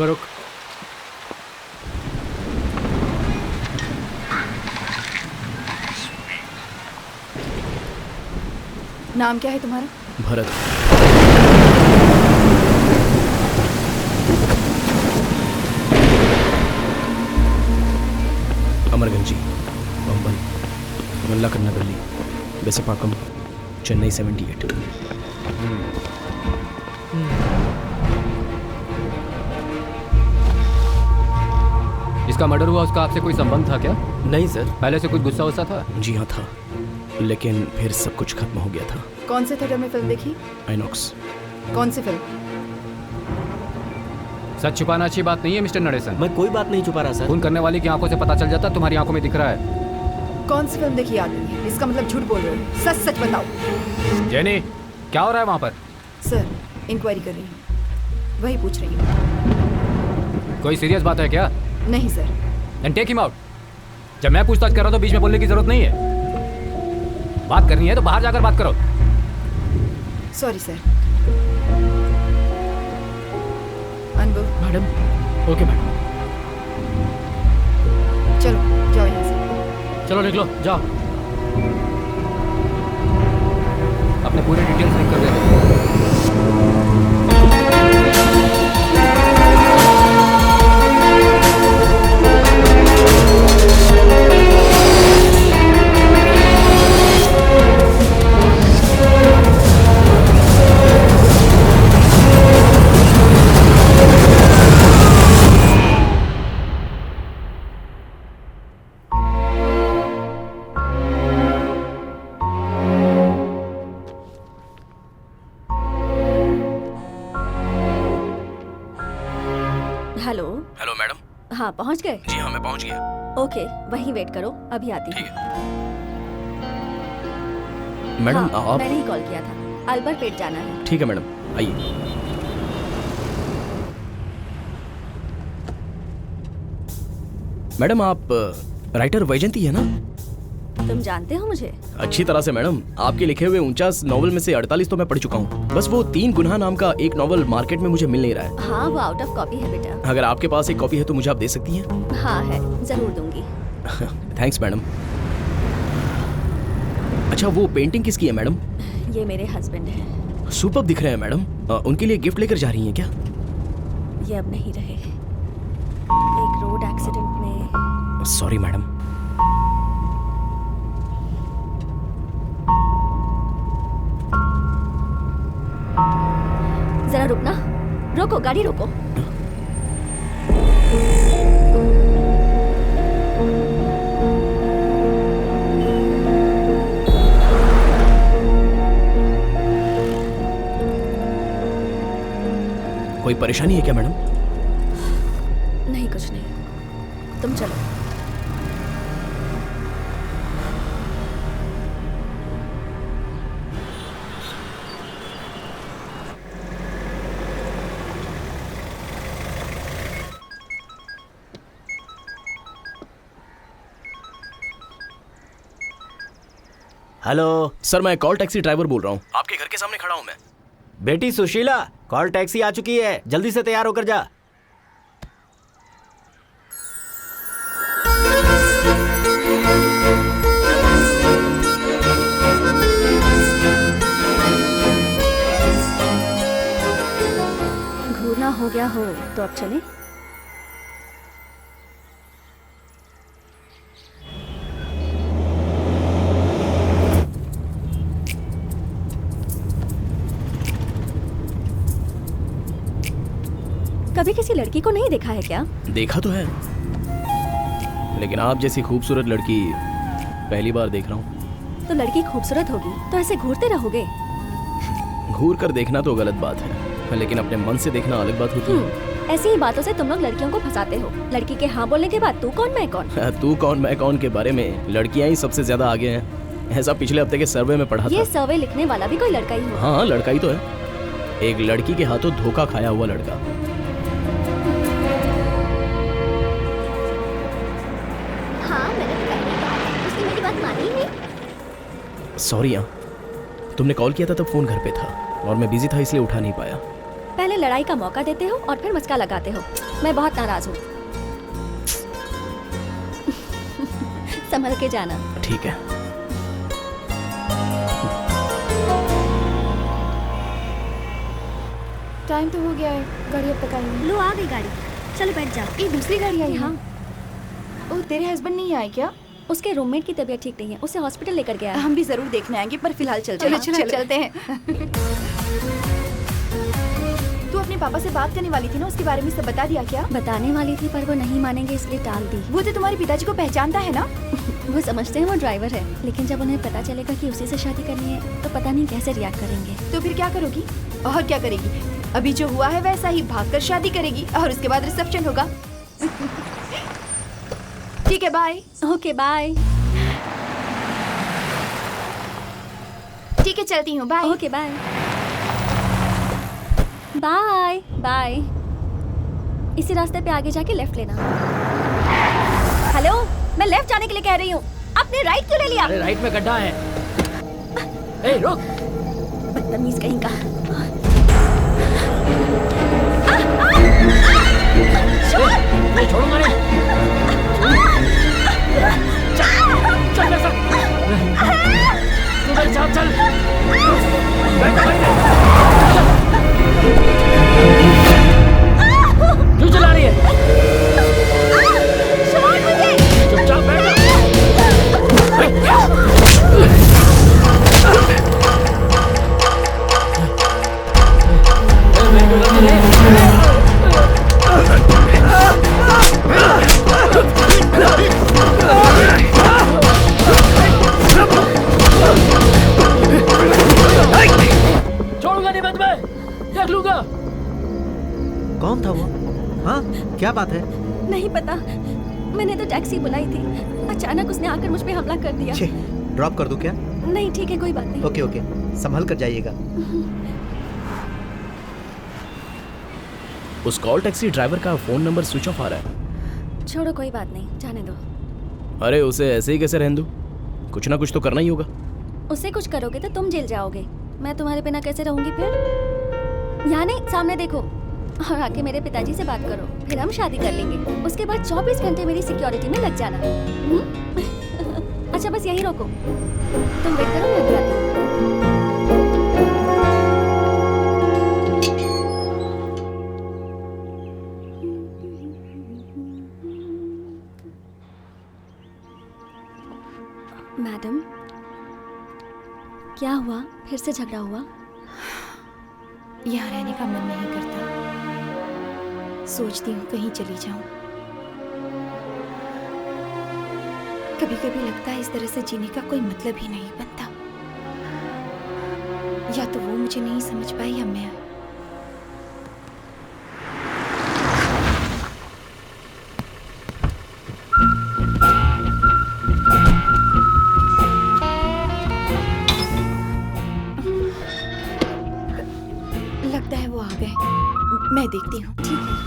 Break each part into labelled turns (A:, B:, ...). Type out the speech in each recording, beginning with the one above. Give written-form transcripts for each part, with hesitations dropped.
A: पर रुक।
B: नाम क्या है तुम्हारा?
C: भरत। अमरगंजी, बम्बई, मल्लाकन्ना गली, बेसपाकम, चेन्नई 78।
A: इसका मर्डर हुआ, उसका आपसे कोई संबंध था क्या?
C: नहीं सर।
A: पहले से कुछ गुस्सा वुस्सा था?
C: जी हाँ था, लेकिन फिर सब कुछ खत्म हो गया था।
B: कौन से थिएटर में फिल्म देखी?
C: आइनॉक्स।
B: कौन सी फिल्म?
A: सच छुपाना अच्छी बात नहीं है मिस्टर नरेसन।
D: मैं कोई बात नहीं छुपा रहा सर।
A: खून करने वाले की आंखों से पता चल जाता, तुम्हारी आंखों में दिख रहा है।
B: कौन सी फिल्म देखी याद नहीं है, इसका मतलब झूठ बोल रहे हो। सच सच बताओ।
A: जेनी, क्या हो रहा है वहाँ पर?
B: सर, इंक्वायरी कर रही हूँ, वही पूछ रही हूँ।
A: कोई सीरियस बात है क्या?
B: नहीं sir.
A: Then take him out। जब मैं पूछताछ कर रहा हूँ तो बीच में बोलने की जरूरत नहीं है। बात करनी है तो बाहर जाकर बात करो।
B: Sorry sir. अनुभव।
C: मैडम। Okay madam.
B: चलो जाओ यहाँ से।
A: चलो निकलो, जाओ। अपने पूरे डिटेल्स लिख कर दे दो।
B: हेलो।
C: Hello madam.
B: हाँ, पहुँच गए?
C: जी हाँ, मैं पहुंच गया।
B: ओके, वहीं वेट करो, अभी आती हूँ।
C: मैडम
B: हाँ,
C: आप।
B: मैंने ही कॉल किया था, अल्बर पेट जाना है।
C: ठीक है मैडम, आइए। मैडम आप राइटर वैजयंती है ना?
B: तुम जानते हो मुझे?
C: अच्छी तरह से मैडम। आपके लिखे हुए 49 नॉवल में से 48 तो मैं पढ़ चुका हूँ। बस वो 3 गुनाह नाम का एक नॉवल मार्केट में मुझे मिल नहीं रहा है।
B: हाँ, वो आउट ऑफ कॉपी है बेटा।
C: अगर आपके पास एक कॉपी है तो मुझे आप दे सकती हैं?
B: हाँ है, जरूर दूंगी।
C: Thanks madam. अच्छा, वो पेंटिंग किसकी है मैडम?
B: ये मेरे हस्बैंड हैं।
C: सुपर्ब दिख रहे हैं मैडम। उनके लिए गिफ्ट लेकर जा रही हैं क्या?
B: ये अब नहीं रहे, एक रोड एक्सीडेंट में।
C: Sorry madam.
B: जरा रुकना, रोको, गाड़ी रोको।
C: कोई परेशानी है क्या मैडम?
B: नहीं, कुछ नहीं, तुम चलो।
D: हेलो
C: सर, मैं कॉल टैक्सी ड्राइवर बोल रहा हूँ। आपके घर के सामने खड़ा हूँ मैं।
D: बेटी सुशीला, कॉल टैक्सी आ चुकी है, जल्दी से तैयार होकर जा।
B: घूरना हो गया हो तो अब चले। कभी किसी लड़की को नहीं देखा है क्या?
C: देखा तो है, लेकिन आप जैसी खूबसूरत लड़की पहली बार देख रहा हूँ।
B: तो लड़की खूबसूरत होगी तो ऐसे घूरते रहोगे?
C: घूर कर देखना तो गलत बात है, लेकिन अपने मन से देखना अलग बात होती है।
B: ऐसी ही बातों से तुम लोग लड़कियों को फंसाते हो। लड़की के हाँ बोलने के बाद तू कौन मैं कौन।
C: तू कौन मैं कौन के बारे में लड़कियां ही सबसे ज्यादा आगे हैं। ऐसा पिछले हफ्ते के सर्वे में पढ़ा
B: ये
C: था।
B: सर्वे लिखने वाला भी कोई लड़का ही हो?
C: हाँ, लड़का ही तो है। एक लड़की के हाथों धोखा खाया हुआ लड़का।
B: हाँ, मैंने तो पहले कहा था, उसने मेरी बात मानी ही नहीं।
C: सॉरी, तुमने कॉल किया था तब फोन घर पे था और मैं बिजी था, इसलिए उठा नहीं पाया।
B: पहले लड़ाई का मौका देते हो और फिर मस्का लगाते हो। मैं बहुत नाराज हूँ। संभल के जाना।
C: ठीक है।
E: टाइम तो हो गया है, गाड़ी अब तक आई नहीं।
B: लो आ गई गाड़ी, चलो बैठ जाओ।
E: ये दूसरी गाड़ी आई है?
B: हाँ,
E: ओ तेरे हस्बैंड नहीं आए क्या?
B: उसके रूममेट की तबीयत ठीक नहीं है, उसे हॉस्पिटल लेकर गया है।
E: हम भी जरूर देखने आएंगे, पर फिलहाल चलते हैं। चलते हैं। तू अपने पापा से बात करने वाली थी ना, उसके बारे में सब बता दिया क्या?
B: बताने वाली थी पर वो नहीं मानेंगे, इसलिए टाल दी।
E: वो तो तुम्हारे पिताजी को पहचानता है ना?
B: वो समझते हैं वो ड्राइवर है, लेकिन जब उन्हें पता चलेगा कि उसी से शादी करनी है तो पता नहीं कैसे रिएक्ट करेंगे।
E: तो फिर क्या करोगी? और क्या करेगी? अभी जो हुआ है वैसा ही भागकर शादी करेगी और उसके बाद रिसेप्शन होगा। ठीक है, बाय।
B: Okay bye.
E: ठीक है, चलती हूँ, bye.
B: Okay bye. Bye bye. इसी रास्ते पे आगे जाके लेफ्ट लेना। हेलो, मैं लेफ्ट जाने के लिए कह रही हूँ, आपने राइट क्यों ले लिया?
A: अरे राइट में गड्ढा है। ए रुक।
B: बदतमीज कहीं का।
A: मैं छोड़ूंगा नहीं। चल मेरे साथ। तू मेरे साथ चल। बैठ गाड़ी में। क्यों चला रही है? चुपचाप बैठ जा। छोड़ूंगा नहीं मैं तुम्हें, देख लूंगा।
F: कौन था वो? हाँ, क्या बात है?
B: नहीं पता, मैंने तो टैक्सी बुलाई थी, अचानक उसने आकर मुझ पे हमला कर दिया।
F: छे, ड्रॉप कर दूं क्या?
B: नहीं ठीक है, कोई बात नहीं।
F: ओके ओके, संभल कर जाइएगा।
C: उस कॉल टैक्सी ड्राइवर का फोन नंबर स्विच ऑफ आ रहा है।
B: छोड़ो, कोई बात नहीं, जाने दो।
C: अरे उसे ऐसे ही कैसे रहने दूं? कुछ ना कुछ तो करना ही होगा।
B: उससे कुछ करोगे तो तुम जेल जाओगे, मैं तुम्हारे बिना कैसे रहूंगी फिर? यहाँ नहीं, सामने देखो और आके मेरे पिताजी से बात करो, फिर हम शादी कर लेंगे। उसके बाद 24 घंटे मेरी सिक्योरिटी में लग जाना। अच्छा बस यहीं रोको, तुम वेट करो, मैं अभी आती हूँ। मैडम, क्या हुआ? फिर से झगड़ा हुआ?
E: यहाँ रहने का मन नहीं करता, सोचती हूँ कहीं चली जाऊं। कभी कभी लगता है इस तरह से जीने का कोई मतलब ही नहीं बनता। या तो वो मुझे नहीं समझ पाई या मैं। लगता है वो आ गए, मैं देखती हूँ।
B: ठीक है।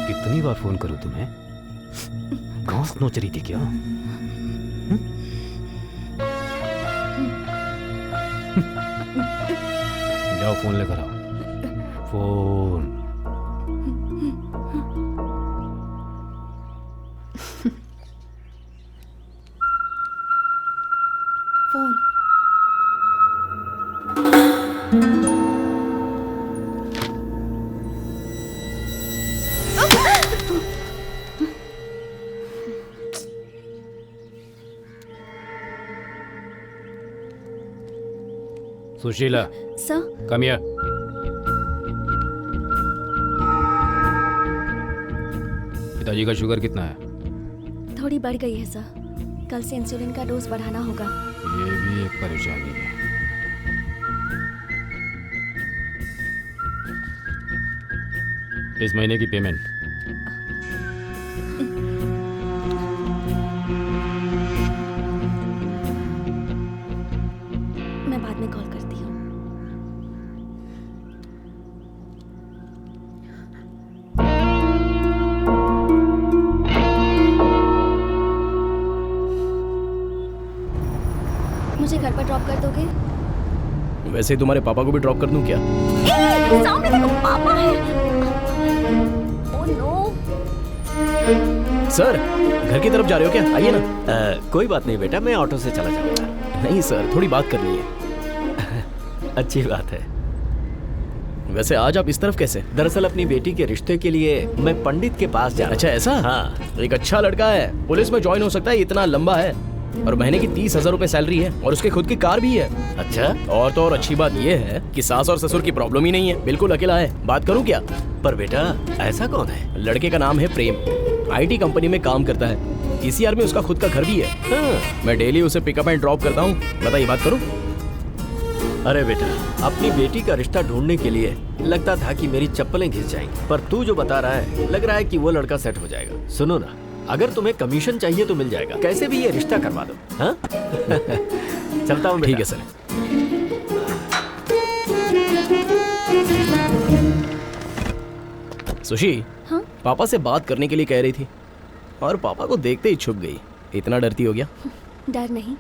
A: कितनी बार फोन करूं तुम्हें? घास नोच रही थी क्या? जाओ फोन लेकर आओ। Phone.
E: Phone.
A: Sushila,
B: sir,
A: come here. पिताजी का शुगर कितना है?
B: थोड़ी बढ़ गई है सर, कल से इंसुलिन का डोज बढ़ाना होगा।
A: ये भी एक परेशानी है। इस महीने की पेमेंट।
B: मैं बाद में कॉल करती हूँ। ड्रॉप कर दोगे?
C: वैसे ही तुम्हारे पापा को भी ड्रॉप कर दूं क्या?
B: सामने देखो, पापा है। Oh no.
C: सर, घर की तरफ जा रहे हो क्या? आइए ना।
D: कोई बात नहीं बेटा, मैं ऑटो से चला जाऊंगा।
C: नहीं सर, थोड़ी बात करनी है।
D: अच्छी बात है।
C: वैसे आज आप इस तरफ कैसे?
D: दरअसल अपनी बेटी के रिश्ते के लिए मैं पंडित के पास जा रहा हूं।
C: अच्छा ऐसा?
D: हाँ।
C: एक अच्छा लड़का है, पुलिस में ज्वाइन हो सकता है, इतना लंबा है और महीने की 30,000 रुपए सैलरी है और उसके खुद की कार भी है।
D: अच्छा।
C: और तो और अच्छी बात ये है कि सास और ससुर की प्रॉब्लम ही नहीं है, बिल्कुल अकेला है। बात करूं क्या?
D: पर बेटा ऐसा कौन है?
C: लड़के का नाम है प्रेम, IT कंपनी में काम करता है, TCR में उसका खुद का घर भी है।
D: हाँ।
C: मैं डेली उसे पिकअप एंड ड्रॉप करता हूँ। बताइए, बात करूं?
D: अरे बेटा, अपनी बेटी का रिश्ता ढूंढने के लिए लगता था कि मेरी चप्पलें घिस जाएंगी, पर तू जो बता रहा है लग रहा है कि वो लड़का सेट हो जाएगा। सुनो ना, अगर तुम्हें कमीशन चाहिए तो मिल जाएगा, कैसे भी ये रिश्ता करवा दो। हाँ? चलता हूँ।
C: ठीक है सर। सुशी,
B: हाँ?
C: पापा से बात करने के लिए कह रही थी और पापा को देखते ही छुप गई। इतना डरती हो गया?
B: डर नहीं,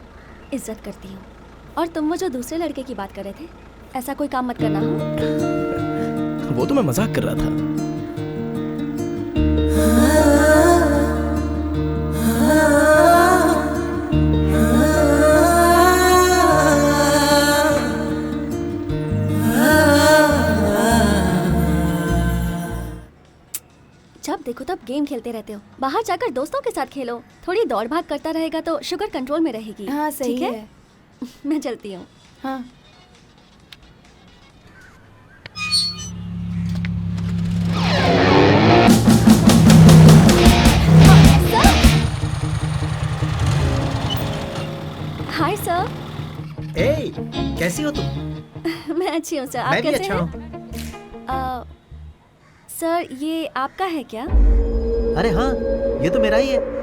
B: इज्जत करती हूँ। और तुम वो जो दूसरे लड़के की बात कर रहे थे, ऐसा कोई काम मत करना। हाँ?
C: वो तो मैं मजाक कर रहा था।
B: जब देखो तब गेम खेलते रहते हो। बाहर जाकर दोस्तों के साथ खेलो। थोड़ी दौड़ भाग करता रहेगा तो शुगर कंट्रोल में रहेगी।
E: हाँ सही
B: ठीक
E: है।
B: मैं चलती हूँ।
E: हाँ।
B: Hi sir.
F: ए, कैसी हो तुम?
B: मैं अच्छी हूँ सर, आप
F: मैं भी
B: कैसे
F: अच्छा
B: हैं?
F: हूँ।
B: सर ये आपका है क्या?
F: अरे हाँ, ये तो मेरा ही है।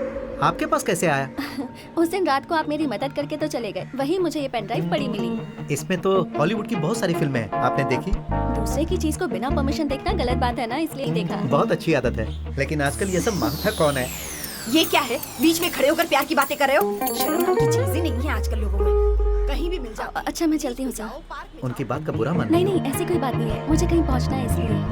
F: आपके पास कैसे आया?
B: उस दिन रात को आप मेरी मदद करके तो चले गए, वही मुझे ये पेन ड्राइव पड़ी मिली।
F: इसमें तो हॉलीवुड की बहुत सारी फिल्में हैं, आपने देखी?
B: दूसरे की चीज को बिना परमिशन देखना गलत बात है ना, इसलिए देखा।
F: बहुत अच्छी आदत है, लेकिन आजकल ये सब मांगता कौन है?
E: ये क्या है? बीच में खड़े होकर प्यार की बातें कर रहे हो? शर्म नाम की चीज ही नहीं है आजकल लोगों में। कहीं भी मिल जाओ।
B: अच्छा मैं चलती हूँ सर।
F: उनकी बात का बुरा मान
B: नहीं नहीं, ऐसी कोई बात नहीं है, मुझे कहीं पहुँचना है इसलिए।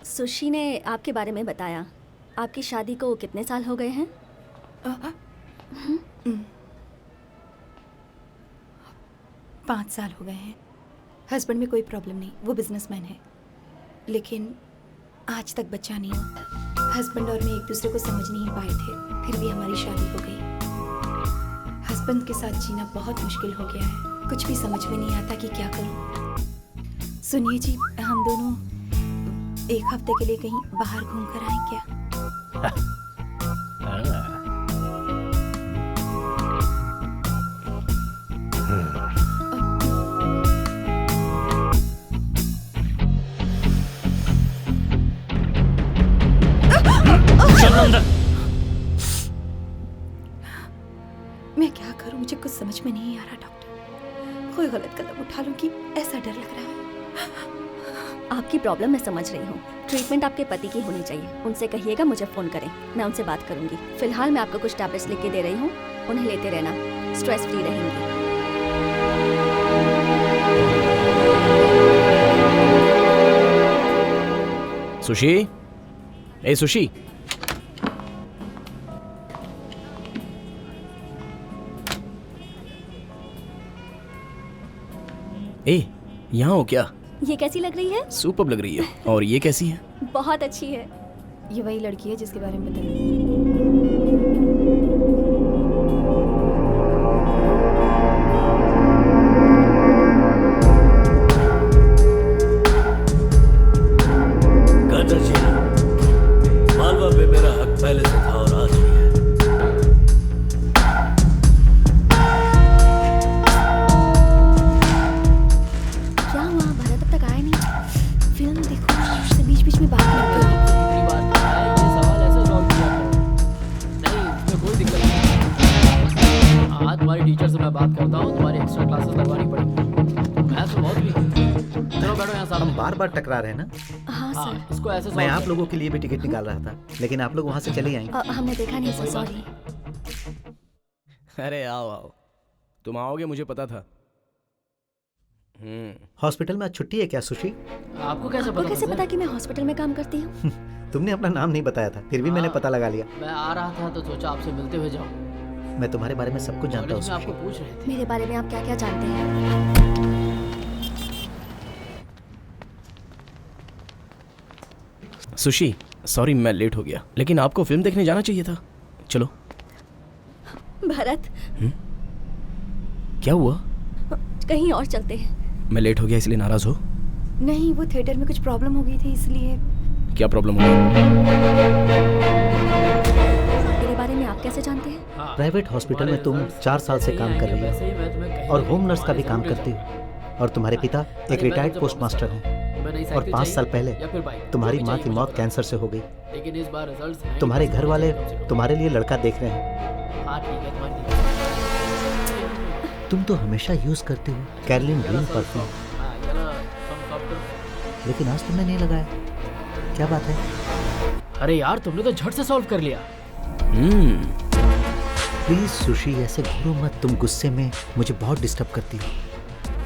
B: सुशी ने आपके बारे में बताया। आपकी शादी को कितने साल हो गए हैं?
E: 5 साल हो गए हैं। हस्बैंड में कोई प्रॉब्लम नहीं, वो बिजनेसमैन है, लेकिन आज तक बच्चा नहीं हुआ। हस्बैंड और मैं एक दूसरे को समझ नहीं पाए थे, फिर भी हमारी शादी हो गई। हस्बैंड के साथ जीना बहुत मुश्किल हो गया है, कुछ भी समझ में नहीं आता कि क्या करूं। सुनिए जी, हम दोनों एक हफ्ते के लिए कहीं बाहर घूम कर आए क्या? मैं क्या करूं, मुझे कुछ समझ में नहीं आ रहा डॉक्टर। कोई गलत कदम उठा लूं कि ऐसा डर लग रहा है।
B: आपकी प्रॉब्लम मैं समझ रही हूँ। ट्रीटमेंट आपके पति की होनी चाहिए। उनसे कहिएगा मुझे फ़ोन करें, मैं उनसे बात करूंगी। फिलहाल मैं आपको कुछ टैबलेट्स लिख के दे रही हूँ, उन्हें लेते रहना, स्ट्रेस फ्री रहेंगी।
C: सुशी, ए सुशी, ए यहाँ हो क्या?
B: ये कैसी लग रही है?
C: सुपर्ब लग रही है। और ये कैसी है?
B: बहुत अच्छी है।
E: ये वही लड़की है जिसके बारे में बताया।
D: मालवा पे मेरा हक पहले से था और आज भी है।
B: क्या हुआ? भरत अब तक आया नहीं। फिल्म देखो, उससे बीच बीच में बात मत करो।
A: कितनी बार कहा है, ये सवाल ऐसे सॉल्व किया करो। नहीं, इसमें कोई दिक्कत नहीं। आज तुम्हारी टीचर से मैं बात करता हूँ, तुम्हारी एक्स्ट्रा क्लासेस लगवानी पड़ेगी।
F: बार बार टकरा रहे हैं ना।
B: हाँ सर।
A: इसको ऐसे
F: मैं आप लोगों के लिए भी टिकट निकाल रहा था, लेकिन आप लोग वहाँ से चले आएंगे।
B: हमने देखा नहीं सर, सॉरी।
C: अरे आओ आओ, तुम आओगे मुझे पता था।
F: हॉस्पिटल में आज छुट्टी है क्या सुशी?
A: आपको कैसे
B: आपको कैसे पता कि मैं हॉस्पिटल में काम करती हूँ?
F: तुमने अपना नाम नहीं बताया था, फिर भी मैंने पता लगा लिया।
A: मैं आ रहा था तो सोचा आपसे मिलते हुए जाऊं।
F: मैं तुम्हारे बारे में सब कुछ जानता हूँ
A: आपको
F: सुशी।
A: पूछ रहे थे।
B: मेरे बारे में आप क्या क्या जानते हैं?
C: सुशी, सॉरी मैं लेट हो गया, लेकिन आपको फिल्म देखने जाना चाहिए था। चलो।
B: भरत,
C: क्या हुआ?
B: कहीं और चलते हैं।
C: मैं लेट हो गया इसलिए नाराज हो?
E: नहीं, वो थिएटर में कुछ प्रॉब्लम हो गई थी इसलिए।
C: क्या प्रॉब्लम हुआ?
B: मेरे बारे में आप कैसे जानते हैं?
F: प्राइवेट हॉस्पिटल में तुम 4 साल से काम कर रही हो और होम नर्स का भी काम करती हो, और तुम्हारे पिता एक रिटायर्ड पोस्ट मास्टर हैं, और 5 साल पहले तुम्हारी माँ की मौत कैंसर से हो गई।
A: लेकिन इस बार रिजल्ट्स
F: तुम्हारे घर वाले तुम्हारे लिए लड़का देख रहे हैं।
A: हाँ ठीक है, तुम्हारी
F: तुम तो हमेशा यूज करती हो कैरलिन ग्रीन परफ्यूम, लेकिन आज तुमने नहीं लगाया, क्या बात है?
A: अरे यार, तुमने तो झट से सॉल्व कर लिया।
F: प्लीज सुशी, ऐसे घूरो मत, तुम गुस्से में मुझे बहुत डिस्टर्ब करती हो।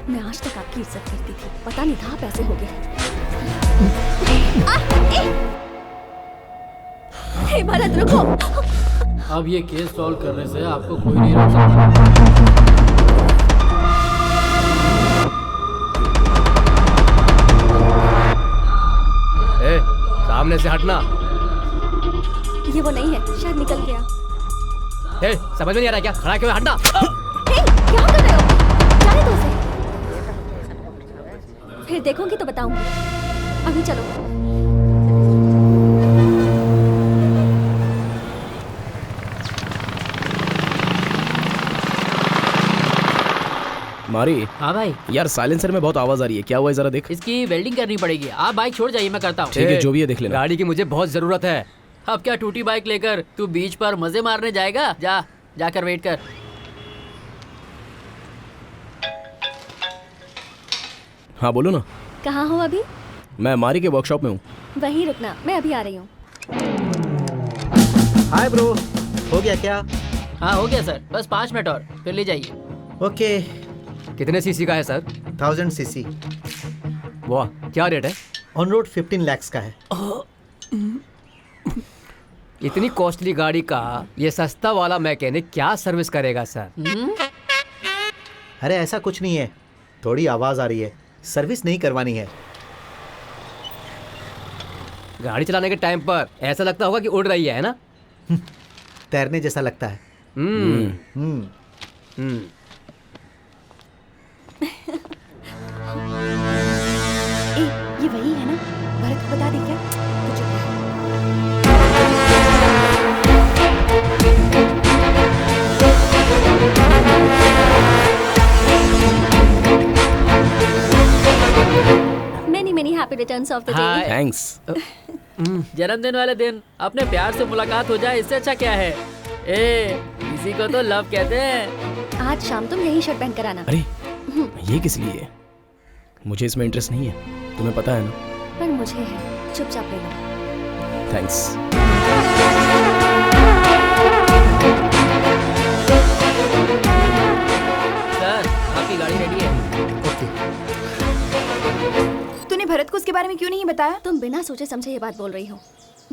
B: मैं आज तक आपकी इज्जत करती थी, पता नहीं था आप ऐसे हो गए। हे भरत, रुको।
A: अब ये केस सॉल्व करने से आपको कोई नहीं रोक सकता। सामने से हटना।
B: ये वो नहीं है, शायद निकल गया।
A: समझ में नहीं आ रहा क्या? खड़ा क्यों? हटना।
B: क्या कर रहे हो? जाने दो उसे। फिर देखूंगी तो बताऊंगी, अभी चलो।
C: मारी।
A: हाँ भाई,
C: यार साइलेंसर में बहुत आवाज आ रही है, क्या हुआ है जरा देख।
A: इसकी वेल्डिंग करनी पड़ेगी। आप बाइक छोड़ जाइए, मैं करता हूँ।
C: ठीक है, जो भी है देख लेना।
A: गाड़ी की मुझे बहुत जरूरत है। अब क्या टूटी बाइक लेकर तू बीच पर मजे मारने जाएगा? जाकर वेट कर।
C: हाँ बोलो ना।
B: कहाँ हो अभी?
C: मैं मारी के वर्कशॉप में हूँ।
B: वहीं रुकना, मैं अभी आ रही हूँ।
F: हाय ब्रो, हो गया क्या?
A: हाँ हो गया सर, बस 5 मिनट और, फिर ले जाइए।
F: ओके।
A: कितने सीसी का है सर?
F: 1000 सीसी।
A: वाह, क्या रेट है?
F: ऑन रोड 15 lakhs का है।
A: इतनी कॉस्टली गाड़ी का ये सस्ता वाला मैकेनिक क्या सर्विस करेगा सर?
F: अरे ऐसा कुछ नहीं है, थोड़ी आवाज आ रही है, सर्विस नहीं करवानी है।
A: गाड़ी चलाने के टाइम पर ऐसा लगता होगा कि उड़ रही है ना?
F: तैरने जैसा लगता है।
E: ए, ये वही है ना? भरत को बता दे क्या? तो चुप रह।
B: Many happy returns of the day.
C: Thanks.
A: जन्मदिन वाले दिन अपने प्यार से मुलाकात हो जाए, इससे अच्छा क्या है? इसी को तो लव कहते हैं।
B: आज शाम तुम यही शर्ट पहन कर आना।
C: अरे ये किस लिए? मुझे इसमें इंटरेस्ट नहीं है, तुम्हें पता है ना।
B: पर मुझे है, चुपचाप ले लो।
C: थैंक्स।
A: सर, आपकी गाड़ी रेडी है।
F: ओके।
E: तूने भरत को उसके बारे में क्यों नहीं बताया?
B: तुम बिना सोचे समझे ये बात बोल रही हो।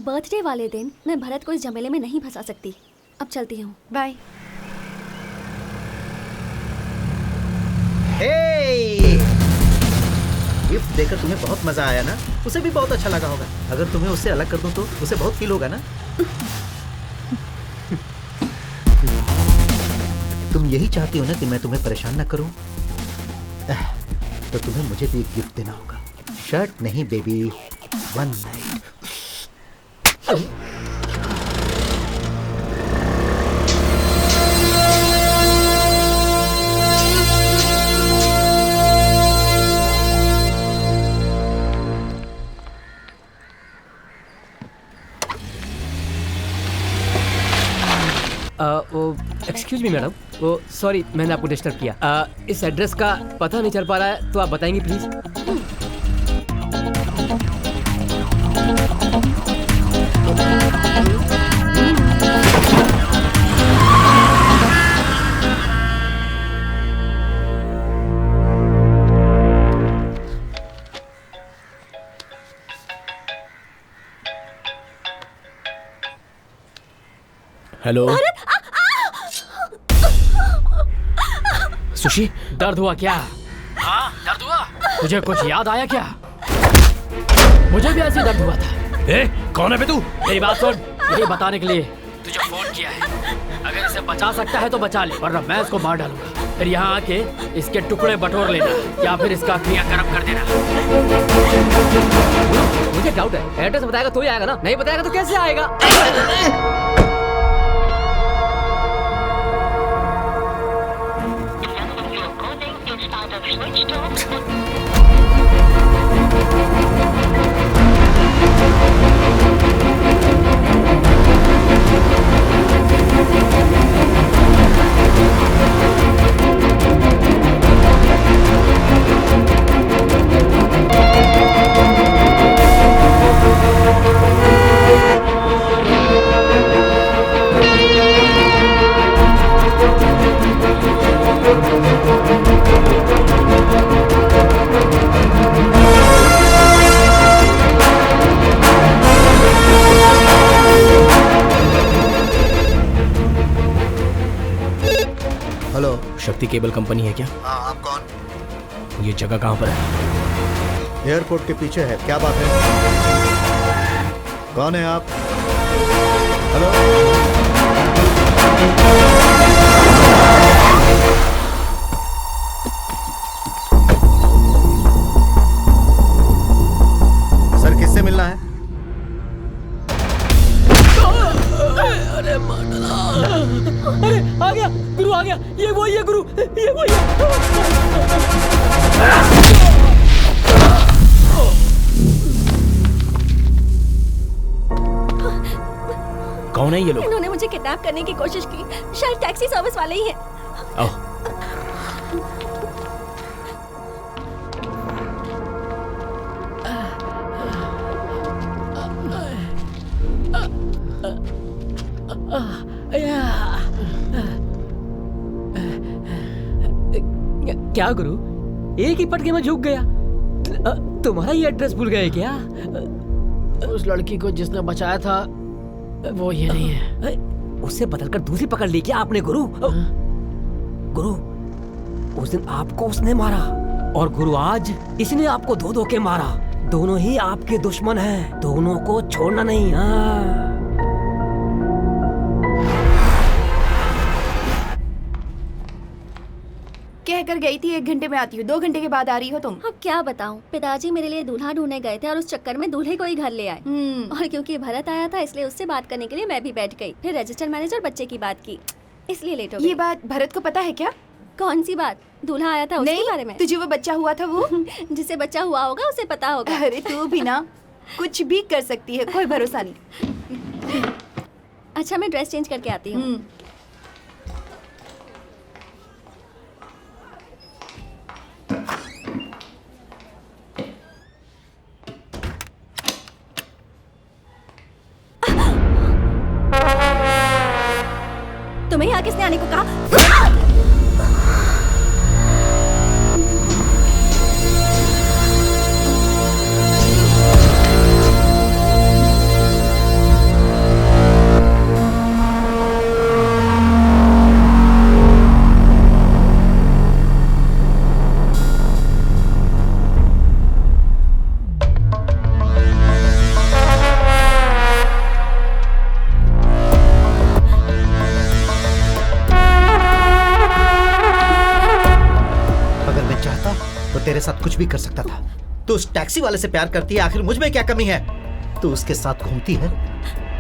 B: बर्थडे वाले दिन मैं भरत को इस झमेले में नहीं फंसा सकती। अब चलती हूँ।
E: बाय।
F: गिफ्ट देकर तुम्हें बहुत मजा आया ना? उसे भी बहुत अच्छा लगा होगा। अगर तुम्हें उससे अलग कर दूं तो उसे बहुत फील होगा ना? तुम यही चाहती हो ना कि मैं तुम्हें परेशान ना करूं? तो तुम्हें मुझे भी एक गिफ्ट देना होगा। शर्ट नहीं baby, one night.
A: Excuse me madam, वो सॉरी मैंने आपको डिस्टर्ब किया। इस एड्रेस का पता नहीं चल पा रहा है, तो आप बताएंगे प्लीज?
C: हेलो सुशी,
A: दर्द हुआ क्या? हाँ, दर्द हुआ? तुझे कुछ याद आया क्या? मुझे भी ऐसे दर्द हुआ था।
C: ए, कौन है बे तू?
A: मेरी बात सुन, ये बताने के लिए तुझे फोन किया है। अगर इसे बचा सकता है तो बचा ले, वरना मैं इसको मार डालूंगा। फिर यहाँ आके इसके टुकड़े बटोर लेना या फिर इसका क्रियाक्रम कर देना।
G: मुझे डाउट है, एड्रेस बताएगा तो ही आएगा ना, नहीं बताएगा तो कैसे आएगा?
F: हेलो।
C: शक्ति केबल कंपनी है क्या?
F: हाँ, आप कौन?
C: ये जगह कहाँ पर है?
F: एयरपोर्ट के पीछे है, क्या बात है? कौन है आप? हेलो। सर, किससे मिलना है?
G: अरे आ गया गुरु, आ गया। ये वही है गुरु, ये वही है।
C: कौन है ये लोग?
B: इन्होंने मुझे किडनैप करने की कोशिश की। शायद टैक्सी सर्विस वाले ही हैं।
C: आओ।
G: क्या गुरु, एक ही पटके में झुक गया? तुम्हारा ये एड्रेस भूल गए क्या?
A: उस लड़की को जिसने बचाया था वो ये नहीं है।
G: उससे बदलकर दूसरी पकड़ ली क्या आपने गुरु? गुरु, उस दिन आपको उसने मारा और गुरु आज इसने आपको धो धो के मारा। दोनों ही आपके दुश्मन हैं, दोनों को छोड़ना नहीं। हाँ,
E: कहकर गई थी 1 घंटे में आती हूँ, 2 घंटे के बाद आ रही हो तुम।
B: अब क्या बताऊं, पिताजी मेरे लिए दूल्हा ढूंढने गए थे और उस चक्कर में दूल्हे को ही घर ले आए। और क्योंकि भरत आया था इसलिए उससे बात करने के लिए मैं भी बैठ गई। फिर रजिस्टर मैनेजर बच्चे की बात की, इसलिए लेट हो गई।
E: ये बात भरत को पता है क्या?
B: कौन सी बात? दूल्हा आया था उसके बारे में?
E: तुझे वो बच्चा हुआ था वो
B: जिसे बच्चा हुआ होगा उसे पता होगा।
E: अरे तू भी ना कुछ भी कर सकती है, कोई भरोसा नहीं।
B: अच्छा, मैं ड्रेस चेंज करके आती हूँ। तुम्हें यहाँ किसने आने को कहा?
F: तेरे साथ कुछ भी कर सकता था। तू उस टैक्सी वाले से प्यार करती है, आखिर मुझ में क्या कमी है? तू उसके साथ घूमती है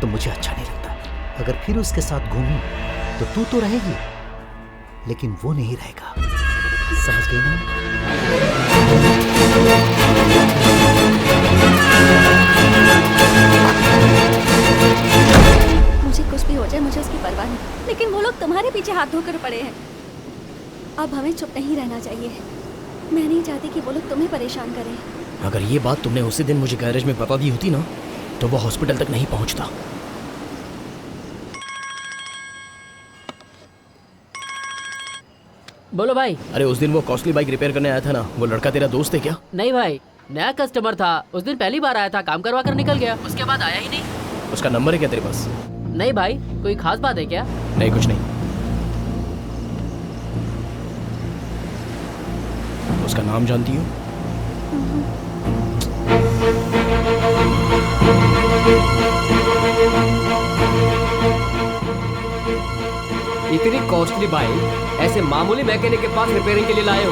F: तो मुझे अच्छा नहीं लगता। अगर फिर उसके साथ घूमी तो तू तो रहेगी लेकिन वो नहीं रहेगा, समझ गई ना?
B: मुझे कुछ भी हो जाए, मुझे उसकी परवाह नहीं, लेकिन वो लोग तुम्हारे पीछे हाथ धोकर पड़े हैं। अब हमें चुप नहीं रहना चाहिए। मैं नहीं चाहती कि वो लोग तुम्हें परेशान करें।
C: अगर ये बात तुमने उसी दिन मुझे गैरेज में बता दी होती ना तो वो हॉस्पिटल तक नहीं पहुंचता।
A: बोलो भाई।
C: अरे उस दिन वो कॉस्टली बाइक रिपेयर करने आया था ना, वो लड़का तेरा दोस्त है क्या?
A: नहीं भाई, नया कस्टमर था। उस दिन पहली बार आया था, काम करवा कर निकल गया, उसके बाद आया ही नहीं।
C: उसका नंबर है क्या तेरे पास?
A: नहीं भाई, कोई खास बात है क्या?
C: नहीं, कुछ नहीं। उसका नाम जानती हो?
G: इतनी कॉस्टली बाइक ऐसे मामूली मैकेनिक के पास रिपेयरिंग के लिए लाए हो?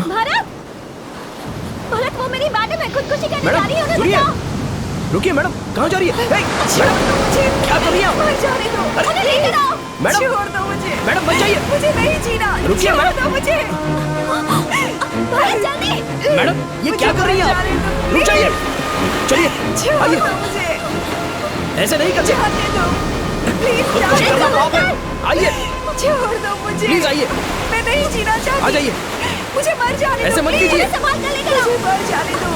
B: भारत, भारत वो मेरी मैडम है, खुदकुशी करने जा रही है, उन्हें बचाओ।
C: रुकिए मैडम, कहाँ जा रही है? मैडम, क्या कर रही है आप?
B: उन्हें लेकर आओ।
C: मैडम,
H: छोड़ दो मुझे,
C: मैडम बच जाइए।
H: मुझे नहीं जीना।
C: रुकिए
H: छोड़
C: मैडम।
H: दो मुझे।
B: भारत जल्दी।
C: मैडम, ये क्या कर रही है आप? रुक जाइए। चलिए,
H: छोड़
C: आइए।
H: दो मुझे,
C: ऐसे नहीं करते।
H: जाने दो प्लीज,
C: खुदकुशी
H: जाने
C: करना
H: दो।
C: पाप है। आइए,
H: छोड़ दो मुझे,
C: प्लीज आइए।
H: मैं नहीं जीना चाहती।
C: आ जाइए।
H: मुझे मर जाने दो।
C: ऐसे मत
H: please।
C: कीजिए।
B: उन्हें संभाल कर लेकर आओ।
H: मुझे मर जाने दो।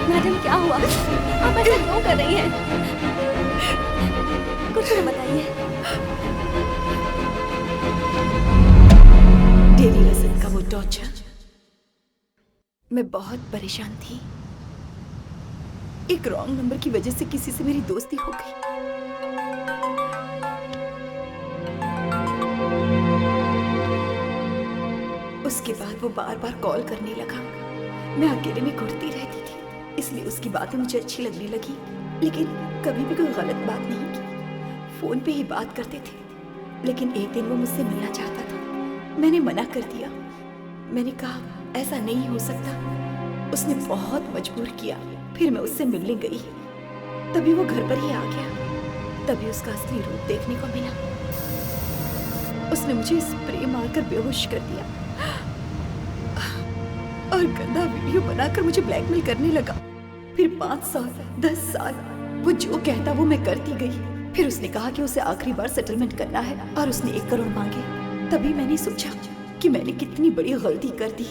B: मैडम क्या हुआ? आप ऐसा क्यों कर रही हैं? कुछ तो बताइए।
E: डेली रसन का वो टॉर्चर, मैं बहुत परेशान थी। एक रॉन्ग नंबर की वजह से किसी से मेरी दोस्ती हो गई। उसके बाद वो बार बार कॉल करने लगा। मैं अकेले में घुटती रहती थी, इसलिए उसकी बातें मुझे अच्छी लगने लगी, लेकिन कभी भी कोई गलत बात नहीं की। फोन पे ही बात करते थे, लेकिन एक दिन वो मुझसे मिलना चाहता था। मैंने मना कर दिया। मैंने कहा ऐसा नहीं हो सकता। उसने बहुत मजबूर किया, फिर मैं उससे मिलने गई। तभी वो घर पर ही आ गया। तभी उसका असली रूप देखने को मिला। उसने मुझे स्प्रे मारकर बेहोश कर दिया और गंदा वीडियो बनाकर मुझे ब्लैकमेल करने लगा। फिर 5 साल 10 साल वो जो कहता वो मैं करती गई। फिर उसने कहा कि उसे आखिरी बार सेटलमेंट करना है और उसने 1 करोड़ मांगे। तभी मैंने सोचा कि मैंने कितनी बड़ी गलती कर दी।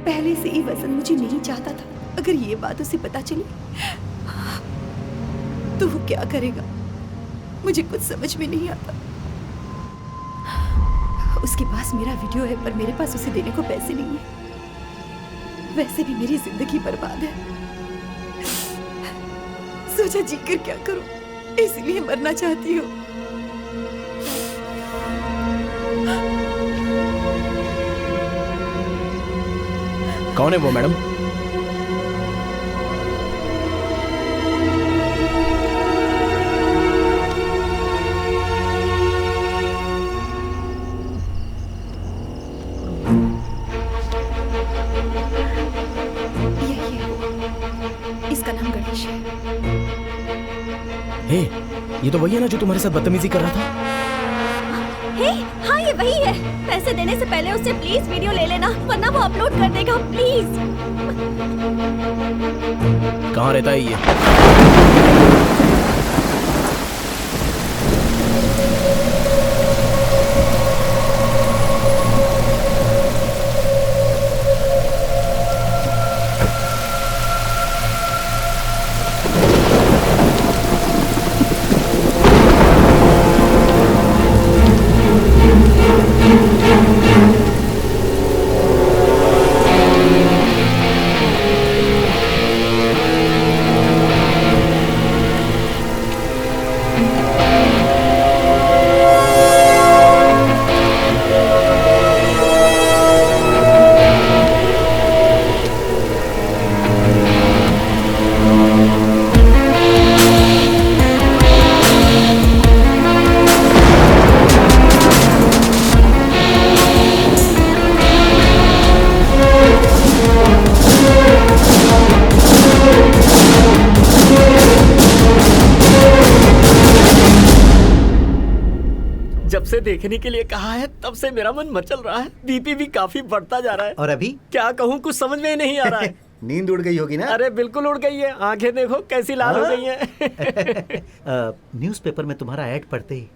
E: पहले से ही वजन मुझे नहीं चाहता था। अगर ये बात उसे पता चली तो वो क्या करेगा, मुझे कुछ समझ में नहीं आता। उसके पास मेरा वीडियो है, पर मेरे पास उसे देने को पैसे नहीं है। वैसे भी मेरी जिंदगी बर्बाद है। सोचा जीकर क्या करूं, इसलिए मरना चाहती हूँ।
C: कौन है वो मैडम?
E: इसका नाम गणेश है।
C: हे, ये तो वही है ना जो तुम्हारे साथ बदतमीजी कर रहा था?
B: हे, हाँ ये वही है। पैसे देने से पहले उससे प्लीज वीडियो ले लेना, वरना वो अपलोड कर देगा। प्लीज।
C: कहाँ रहता है ये?
D: जब से देखने के लिए कहा है तब से मेरा मन मचल रहा है। बीपी भी काफी बढ़ता जा रहा है।
F: और अभी
D: क्या कहूँ, कुछ समझ में ही नहीं आ रहा है।
F: नींद उड़ गई होगी ना?
D: अरे बिल्कुल उड़ गई है। आंखें देखो कैसी लाल हो गई हैं।
F: न्यूज़पेपर में तुम्हारा ऐड पढ़ते ही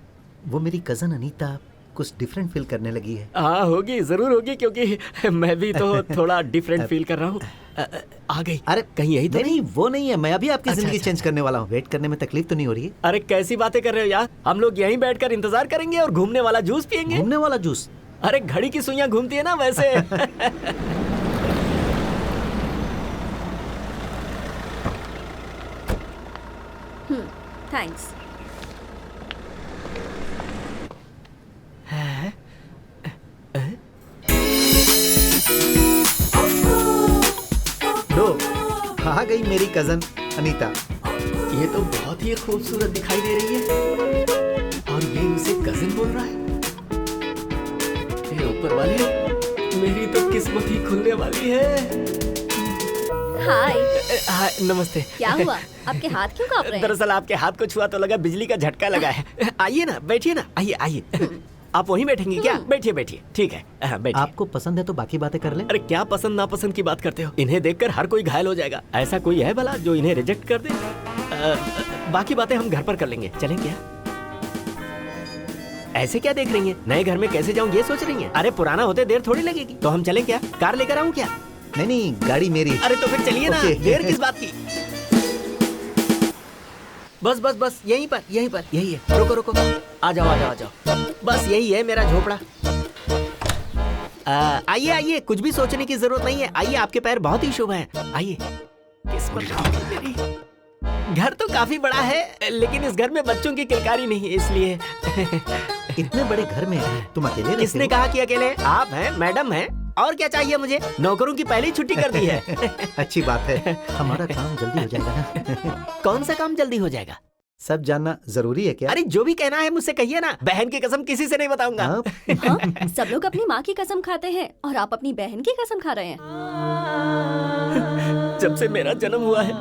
F: वो मेरी कजन अनीता कुछ डिफरेंट फील करने लगी है।
D: हाँ होगी, जरूर होगी, क्योंकि मैं भी तो थोड़ा डिफरेंट फील कर रहा हूँ। आ गई।
F: अरे
D: कहीं यही तो
F: नहीं, वो नहीं है। मैं अभी आपकी
D: अच्छा,
F: जिंदगी
D: अच्छा।
F: चेंज करने वाला हूँ। वेट करने में तकलीफ तो नहीं हो रही है?
D: अरे कैसी बातें कर रहे हो यार, हम लोग यहीं बैठकर इंतजार करेंगे और घूमने वाला जूस पियेंगे।
F: घूमने वाला जूस?
D: अरे घड़ी की सुइयां घूमती है ना वैसे।
B: थैंक्स।
F: लो, आ गई मेरी कजन अनीता।
D: ये तो बहुत ही खूबसूरत दिखाई दे रही है और ये उसे कजिन बोल रहा है। हे ऊपर वाले, मेरी तो किस्मत ही खुलने वाली है।
B: हाय।
D: हाँ, नमस्ते।
B: क्या हुआ? आपके हाथ क्यों कांप रहे हैं?
D: दरअसल आपके हाथ को छुआ तो लगा बिजली का झटका लगा है। आइए ना, बैठिए ना, आइए आइए। आप वहीं बैठेंगे क्या? बैठिए बैठिए, ठीक है। बैठिए।
F: आपको पसंद है तो बाकी बातें कर लें।
D: अरे क्या पसंद नापसंद की बात करते हो? इन्हें देखकर हर कोई घायल हो जाएगा। ऐसा कोई है भला जो इन्हें रिजेक्ट कर दे? बाकी बातें हम घर पर कर लेंगे। चलें क्या? ऐसे क्या देख रही हैं? नए घर में कैसे जाऊं ये सोच रही हैं? अरे पुराना होते देर थोड़ी लगेगी। तो हम चलें क्या? कार लेकर आऊं क्या?
F: नहीं नहीं, गाड़ी मेरी।
D: अरे तो फिर चलिए ना,
F: Okay.
D: देर किस बात की? बस बस बस, यहीं पर यही है। रुको रुको, आ जाओ आ जाओ आ जाओ। बस यही है मेरा झोपड़ा। आइए आइए, कुछ भी सोचने की जरूरत नहीं है। आइए, आपके पैर बहुत ही शुभ हैं। आइए। किस्मत है मेरी। घर तो काफी बड़ा है, लेकिन इस घर में बच्चों की किलकारी नहीं है, इसलिए।
F: इतने बड़े घर में तुम अकेले रहते
D: किसने
F: हो?
D: कहा कि अकेले? आप हैं, मैडम हैं, और क्या चाहिए मुझे? नौकरों की पहले ही छुट्टी कर दी है।
F: अच्छी बात है, हमारा काम जल्दी हो जाएगा ना।
D: कौन सा काम जल्दी हो जाएगा?
F: सब जानना जरूरी है क्या?
D: अरे जो भी कहना है मुझसे कहिए ना। बहन की कसम किसी से नहीं बताऊंगा।
B: हाँ, सब लोग अपनी माँ की कसम खाते हैं और आप अपनी बहन की कसम खा रहे हैं।
D: जब से मेरा जन्म हुआ है,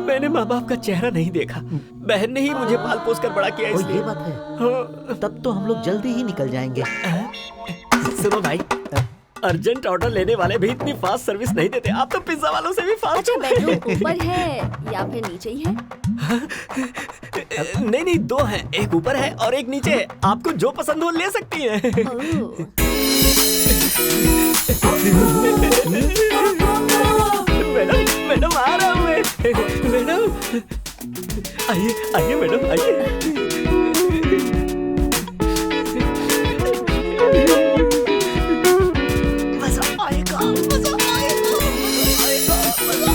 D: मैंने माँ बाप का चेहरा नहीं देखा। बहन ने ही मुझे पाल पोस कर बड़ा किया,
F: ओ,
D: इसलिए।
F: ये बात है। तब तो हम लोग जल्दी ही निकल जाएंगे।
D: सुनो भाई, अर्जेंट ऑर्डर लेने वाले भी इतनी फास्ट सर्विस नहीं देते। आप तो पिज्जा वालों से भी फास्ट।
B: अच्छा, बेडरूम ऊपर है या फिर नीचे ही है?
D: नहीं नहीं, दो हैं, एक ऊपर है और एक नीचे है। आपको जो पसंद हो ले सकती हैं।
B: ओह,
D: मैडम मैडम आ रहा हूँ मैं। मैडम आइए आइए मैडम आइए। मजा आएगा, मजा आएगा, मजा आएगा, मजा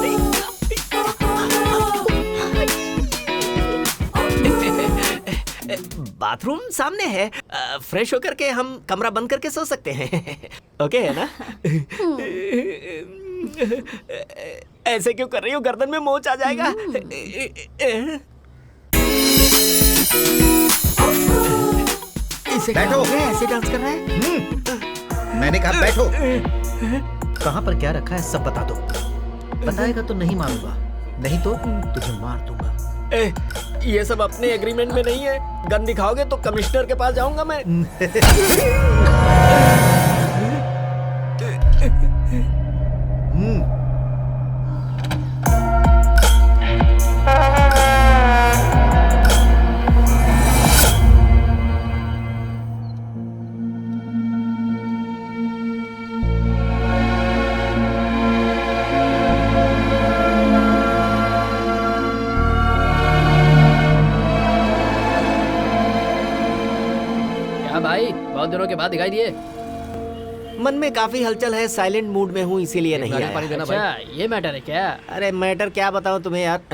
D: आएगा। बाथरूम सामने है। फ्रेश होकर के हम कमरा बंद करके सो सकते हैं। ओके है ना? ऐसे क्यों कर रही हो? गर्दन में मोच आ जाएगा। इसे
F: बैठो।
D: क्या ऐसे डांस कर रहा है?
F: मैंने कहा बैठो। कहाँ पर क्या रखा है सब बता दो। बताएगा तो नहीं मानूंगा, नहीं तो तुझे मार दूंगा।
D: ये सब अपने एग्रीमेंट में नहीं है। गन दिखाओगे तो कमिश्नर के पास जाऊंगा मैं।
A: क्या भाई, बहुत दिनों के बाद दिखाई दिए?
D: मन में काफी हलचल है, साइलेंट मूड में हूँ, इसीलिए नहीं आया।
A: पानी देना भाई। ये मैटर है क्या?
D: अरे मैटर क्या बताऊं तुम्हें यार। ये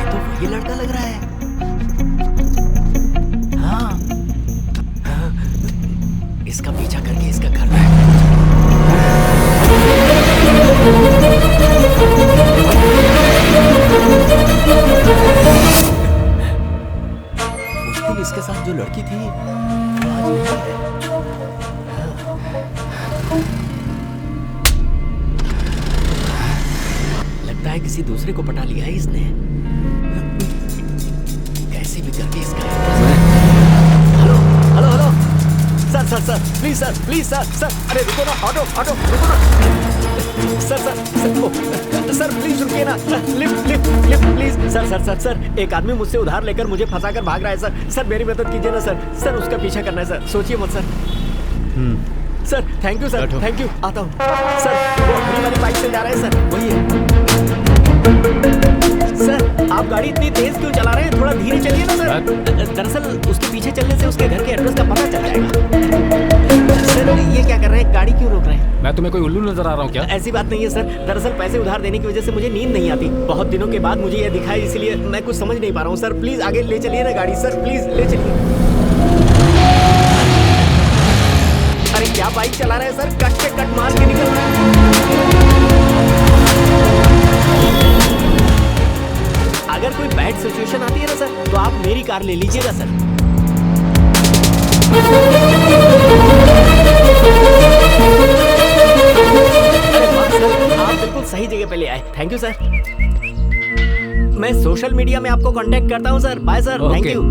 D: तो वही लड़का लग रहा है। हाँ, इसका पीछा करके इसका घर है। उस दिन इसके साथ जो लड़की थी वो आज नहीं है। लगता है किसी दूसरे को पटा लिया है इसने। कैसे भी करके इसका hello hello hello sir please sir, अरे रुको ना, ऑटो रुको ना। Sir sir sir, sir please रुकिए ना, lift lift lift please. Sir sir sir sir एक आदमी मुझसे उधार लेकर मुझे फंसा कर भाग रहा है सर। सर मेरी मदद कीजिए ना सर। सर उसका पीछा करना है सर, सोचिए मत sir. Sir thank you sir, thank you. आता हूँ सर, वो अपनी वाली बाइक से जा रहे हैं सर, वही है। सर आप गाड़ी इतनी तेज क्यों चला रहे हैं, थोड़ा धीरे चलिए ना सर। दरअसल उसके पीछे चलने से उसके घर के एड्रेस का पता चल जाएगा। सर ये क्या कर रहे हैं, गाड़ी क्यों रोक रहे हैं?
A: मैं तुम्हें कोई उल्लू नजर आ रहा हूँ क्या?
D: ऐसी बात नहीं है सर, दरअसल पैसे उधार देने की वजह से मुझे नींद नहीं आती। बहुत दिनों के बाद मुझे यह दिखा है, इसलिए मैं कुछ समझ नहीं पा रहा हूँ। सर प्लीज आगे ले चलिए ना गाड़ी, सर प्लीज ले चलिए। अरे क्या बाइक चला रहे हैं सर, कट पे कट मार के निकल रहे हैं। अगर कोई बैड सिचुएशन आती है ना सर, तो आप मेरी कार ले लीजिएगा सर। अरे वाह सर, आप बिल्कुल सही जगह पे ले आए, थैंक यू सर। मैं सोशल मीडिया में आपको कांटेक्ट करता हूँ sir. Bye sir, thank you.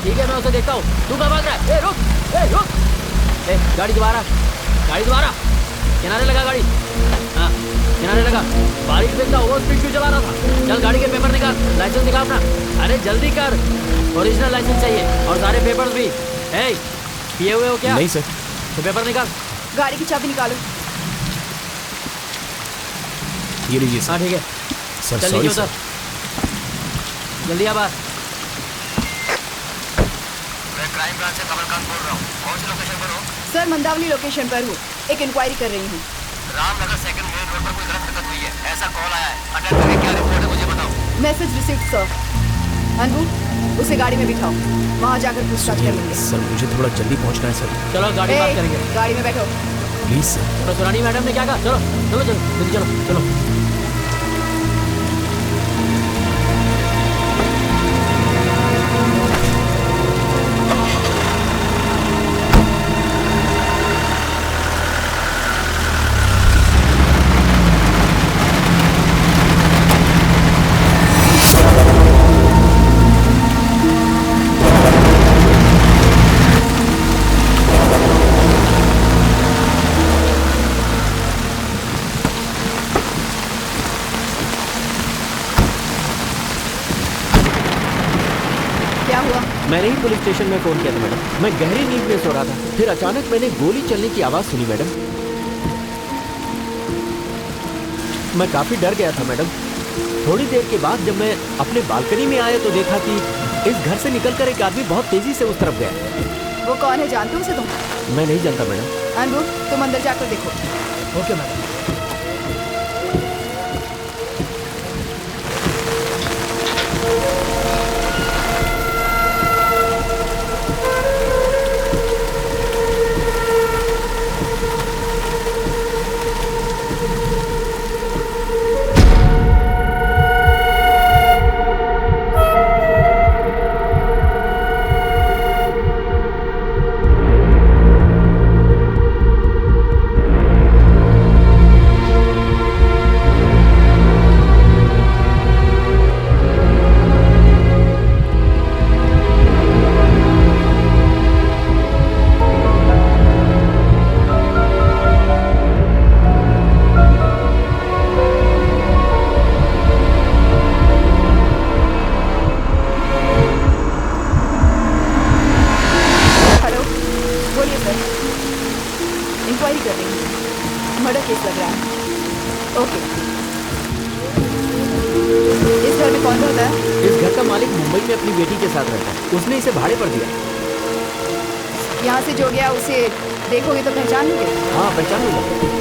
A: ठीक है मैं उसे देखता हूँ। तू कहाँ भाग रहा है? रुक। गाड़ी दोबारा किनारे लगा गाड़ी। हाँ किनारे लगा। बारिश देखता ओवर स्पीड क्यों चला रहा था? चल गाड़ी के पेपर निकाल, लाइसेंस निकाल अपना। अरे जल्दी कर, ओरिजिनल लाइसेंस चाहिए और सारे पेपर्स भी। पिए हुए हो क्या?
C: नहीं सर।
A: तो पेपर निकाल।
H: गाड़ी की चाबी निकालो।
C: ये लीजिए सर।
A: हाँ ठीक है
C: सर
A: चल
C: सॉरी
A: लीजिए
C: सर।
A: उधर जल्दी आ बाहर। मैं क्राइम ब्रांच से कमलकांत बोल रहा हूँ। कौन सी लोकेशन पर हो?
H: सर मंदावली लोकेशन पर हूँ, एक इंक्वायरी कर रही हूँ।
A: रामनगर सेकंड मेन रोड पर कोई गलत हरकत हुई है, ऐसा कॉल आया है। अटेंड करके क्या रिपोर्ट है मुझे बताओ।
H: Message received sir. अनबू उसे गाड़ी में बिठाओ, वहाँ जाकर पूछताछ कर लेंगे।
C: सर मुझे थोड़ा जल्दी पहुंचना है सर।
A: चलो गाड़ी
H: ए,
A: बात करेंगे।
H: गाड़ी में बैठो।
C: Please sir.
A: तो सुरानी मैडम ने क्या कहा? चलो चलो चलो जल्दी चलो।
H: क्या हुआ?
D: मैंने ही पुलिस स्टेशन में फोन किया था मैडम। मैं गहरी नींद में सो रहा था, फिर अचानक मैंने गोली चलने की आवाज सुनी मैडम। मैं काफी डर गया था मैडम। थोड़ी देर के बाद जब मैं अपने बालकनी में आया तो देखा कि इस घर से निकलकर एक आदमी बहुत तेजी से उस तरफ गया।
H: वो कौन है, जानते हो उसे तुम?
D: मैं नहीं जानता मैडम।
H: अनबू तुम अंदर जाकर देखो।
A: Okay madam.
H: इंक्वायरी कर रही हूँ, मर्डर केस लग रहा है। ओके, इस घर में कौन रहता है?
D: इस घर का मालिक मुंबई में अपनी बेटी के साथ रहता है। उसने इसे भाड़े पर दिया।
H: यहाँ से जो गया उसे देखोगे तो पहचान लोगे?
D: हाँ पहचान लूंगा।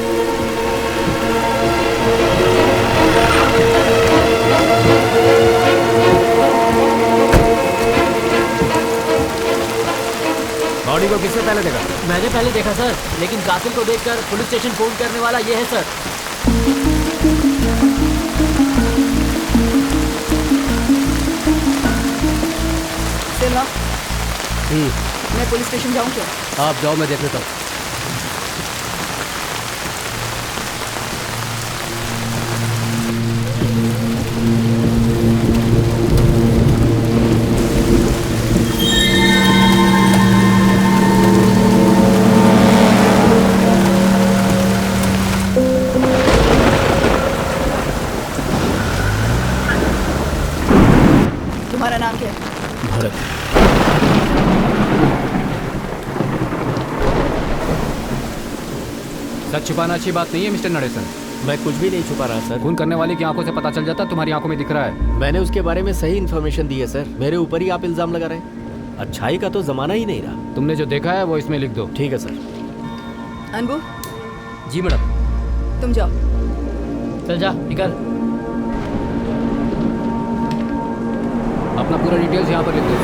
A: बॉडी को किसने पहले देखा? मैंने पहले देखा सर, लेकिन कातिल को देखकर पुलिस स्टेशन फोन करने वाला ये है सर।
H: सिल्वा, मैं पुलिस स्टेशन जाऊँ क्या?
A: आप जाओ, मैं देख लेता हूँ।
H: तुम्हारा नाम क्या है?
C: भरत।
I: सच छुपाना अच्छी बात नहीं है मिस्टर नरेशन।
D: मैं कुछ भी नहीं छुपा रहा सर।
I: खून करने वाले की आंखों से पता चल जाता, तुम्हारी आंखों में दिख रहा है।
D: मैंने उसके बारे में सही इन्फॉर्मेशन दी है सर। मेरे ऊपर ही आप इल्जाम लगा रहे हैं। अच्छाई का तो जमाना ही नहीं रहा।
I: तुमने जो देखा है वो इसमें लिख दो।
D: ठीक है सर।
H: अनबू,
A: जी मैडम।
H: तुम जाओ।
A: चल जा, निकल।
I: अपना पूरा डिटेल्स यहाँ पर लिख दो।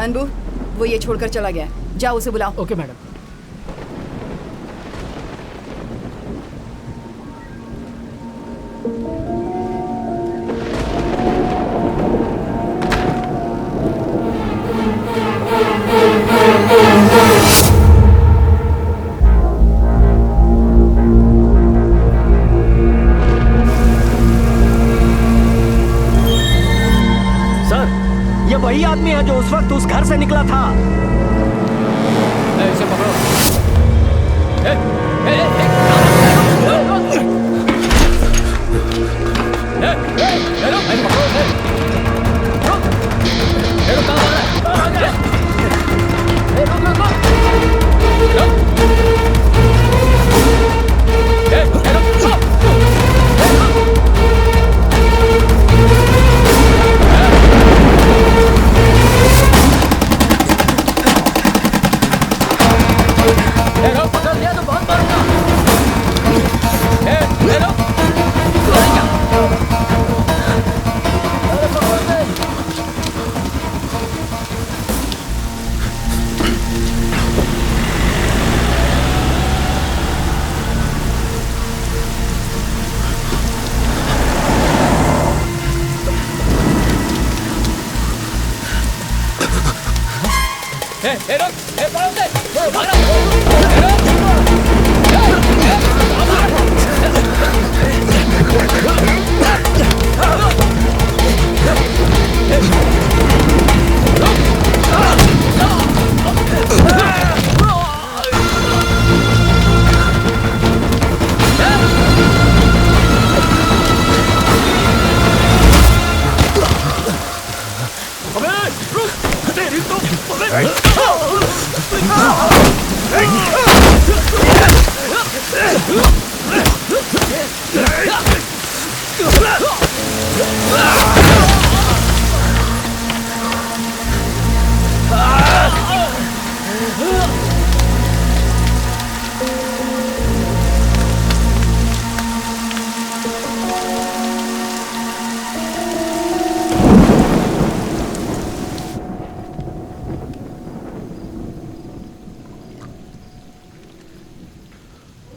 H: अनबू, वो ये छोड़कर चला गया, जाओ उसे बुलाओ।
A: Okay madam.
G: आदमी है जो उस वक्त उस घर से निकला था।
I: इसे पकड़ो।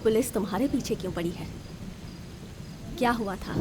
B: पुलिस तुम्हारे पीछे क्यों पड़ी है? क्या हुआ था?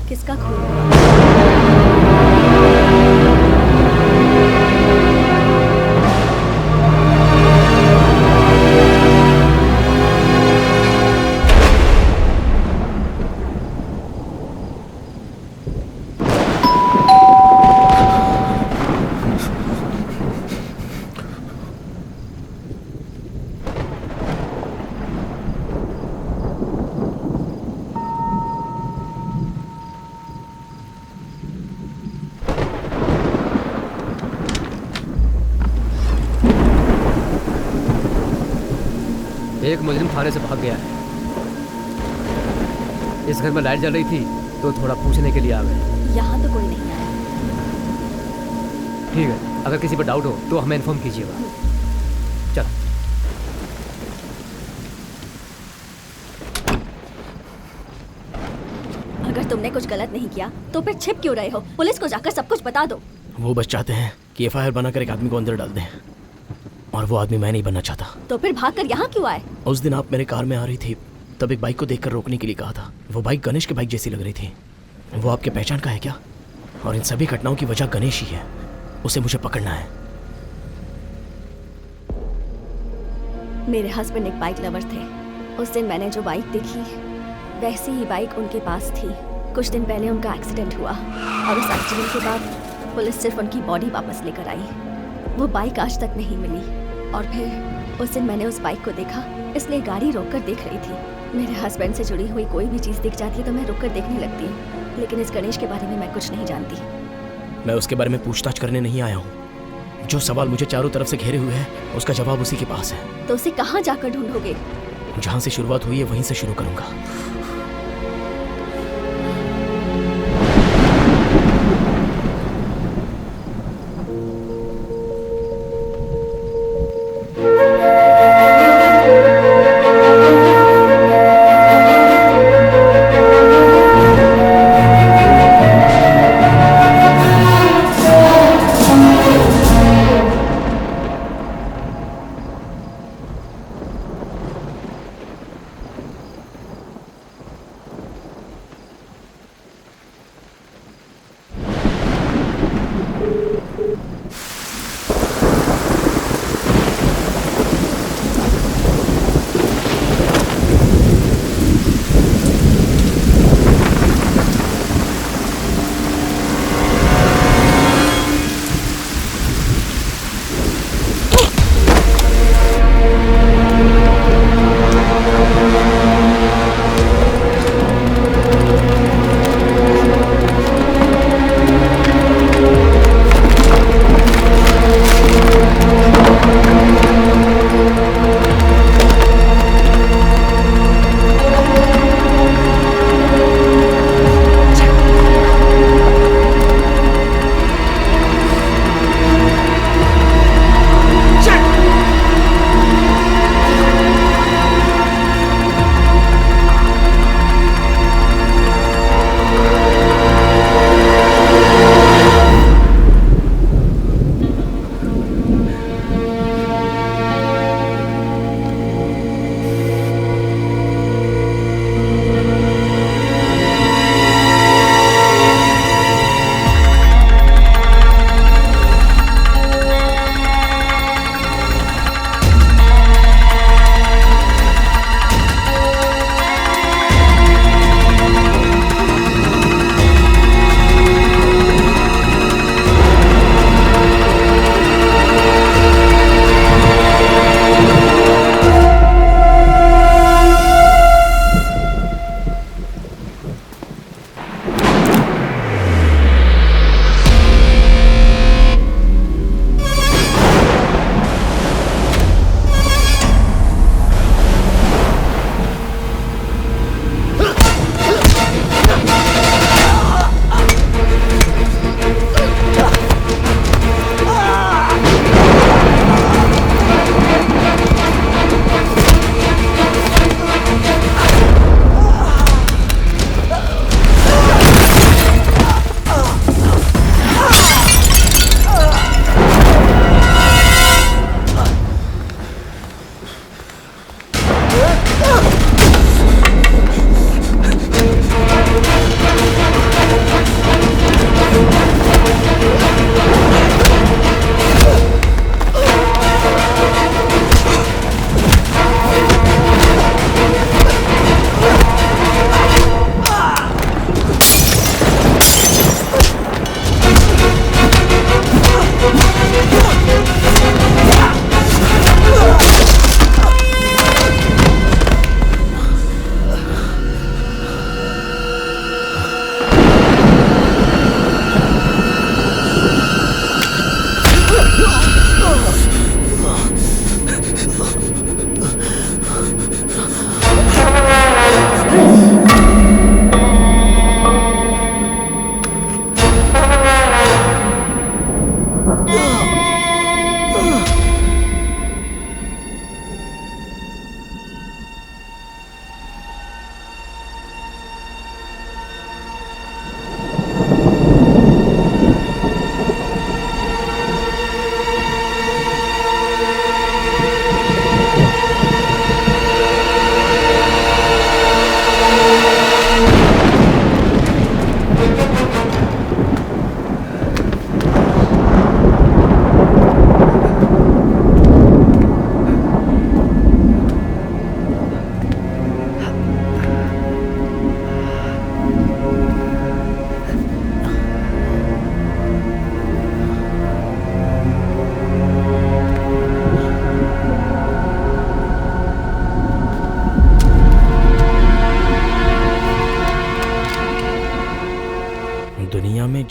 B: किसका खून?
I: एक मुजरिम थाने से भाग गया है। इस घर में लाइट जल रही थी तो थोड़ा पूछने के लिए आ गए।
B: यहाँ तो कोई नहीं आया।
I: ठीक है, अगर किसी पर डाउट हो तो हमें इन्फॉर्म कीजिएगा। चलो।
B: अगर तुमने कुछ गलत नहीं किया तो फिर छिप क्यों रहे हो? पुलिस को जाकर सब कुछ बता दो।
C: वो बस चाहते हैं कि एफआईआर बनाकर एक आदमी को अंदर डाल दें, और वो आदमी मैं नहीं बनना चाहता।
B: तो फिर भागकर यहाँ क्यों आए?
C: उस दिन आप मेरे कार में आ रही थी, तब एक बाइक को देखकर रोकने के लिए कहा था। वो बाइक गणेश की बाइक जैसी लग रही थी। वो आपके पहचान का है क्या? और इन सभी घटनाओं की वजह गणेश ही है। उसे मुझे पकड़ना है।
B: मेरे हस्बैंड एक बाइक लवर थे। उस दिन मैंने जो बाइक देखी वैसी ही बाइक उनके पास थी। कुछ दिन पहले उनका एक्सीडेंट हुआ और उस एक्सीडेंट के बाद पुलिस सिर्फ उनकी बॉडी वापस लेकर आई। वो बाइक आज तक नहीं मिली। और फिर उस दिन मैंने उस बाइक को देखा, इसलिए गाड़ी रोककर देख रही थी। मेरे हस्बैंड से जुड़ी हुई कोई भी चीज़ दिख जाती है तो मैं रुककर देखने लगती हूँ, लेकिन इस गणेश के बारे में मैं कुछ नहीं जानती।
C: मैं उसके बारे में पूछताछ करने नहीं आया हूँ। जो सवाल मुझे चारों तरफ से घेरे हुए हैं उसका जवाब उसी के पास है।
B: तो उसे कहाँ जाकर ढूंढोगे?
C: जहां से शुरुआत हुई है वहीं से शुरू करूंगा।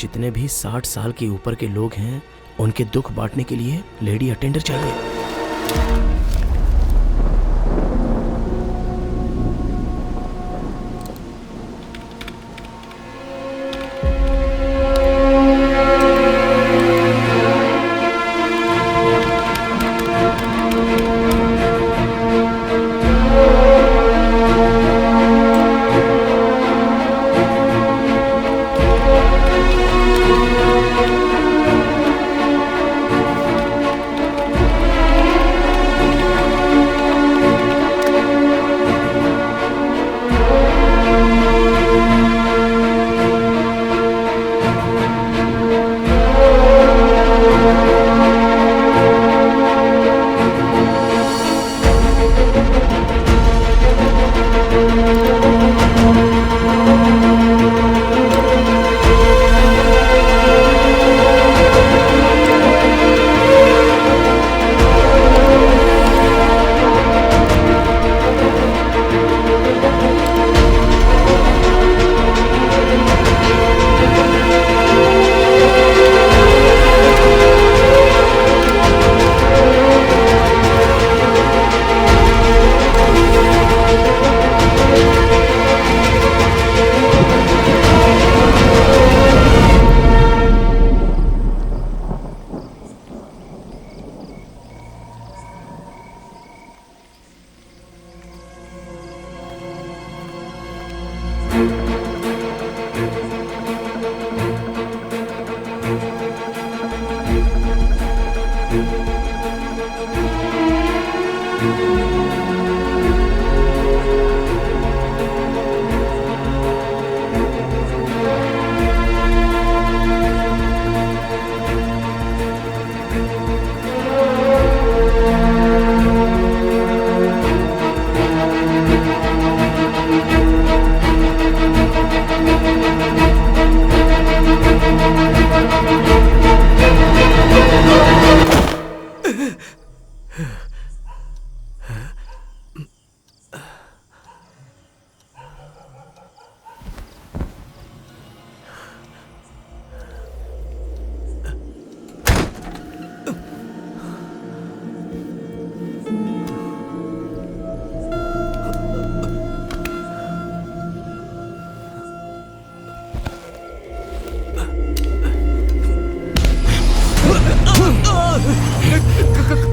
C: जितने भी 60 साल के ऊपर के लोग हैं उनके दुख बांटने के लिए लेडी अटेंडर चाहिए।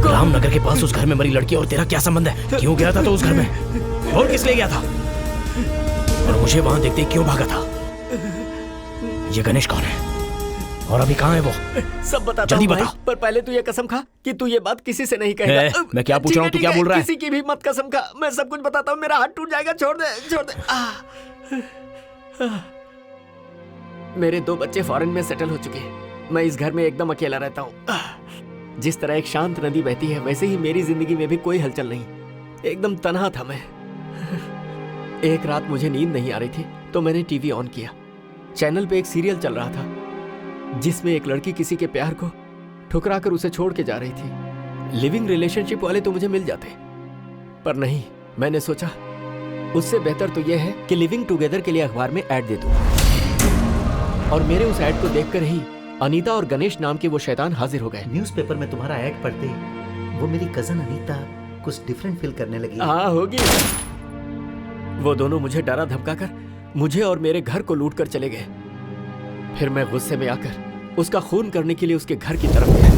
C: रामनगर के पास उस घर में मरी लड़की और तेरा क्या संबंध है? क्यों गया था तो उस घर में? और किस लिए गया था? और मुझे वहां देखते क्यों भागा था? ये गणेश कौन है और अभी कहाँ है वो?
D: सब बता,
C: जल्दी बता।
D: पर पहले तू ये कसम खा कि तू ये बात किसी से नहीं कहेगा।
C: मैं क्या पूछ रहा हूँ, तू क्या बोल रहा है?
D: किसी की भी मत कसम खा, मैं सब कुछ बताता हूँ। मेरा हाथ टूट जाएगा, छोड़ दे, छोड़ दे। मेरे 2 बच्चे फॉरेन में सेटल हो चुके हैं। मैं इस घर में एकदम अकेला रहता हूँ। जिस तरह एक शांत नदी बहती है, वैसे ही मेरी जिंदगी में भी कोई हलचल नहीं। एकदम तन्हा था मैं। एक रात मुझे नींद नहीं आ रही थी तो मैंने टीवी ऑन किया। चैनल पे एक सीरियल चल रहा था जिसमें एक लड़की किसी के प्यार को ठुकरा कर उसे छोड़ के जा रही थी। लिविंग रिलेशनशिप वाले तो मुझे मिल जाते, पर नहीं। मैंने सोचा उससे बेहतर तो यह है कि लिविंग टुगेदर के लिए अखबार में ऐड दे दूं। और मेरे उस ऐड को देखकर ही अनीता और गणेश नाम के वो शैतान हाजिर हो गए।
F: न्यूज़पेपर में तुम्हारा ऐड पढ़ते ही वो मेरी कजन अनीता कुछ डिफरेंट फील करने लगी।
D: हाँ, होगी। वो दोनों मुझे डरा धमकाकर मुझे और मेरे घर को लूट कर चले गए। फिर मैं गुस्से में आकर उसका खून करने के लिए उसके घर की तरफ गया।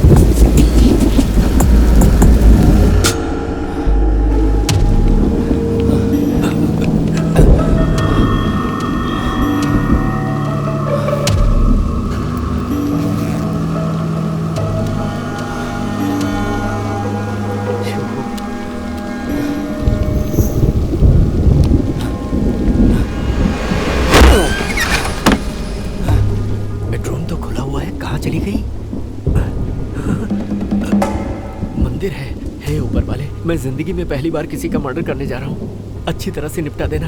D: मैं जिंदगी में पहली बार किसी का मर्डर करने जा रहा हूँ। अच्छी तरह से निपटा देना।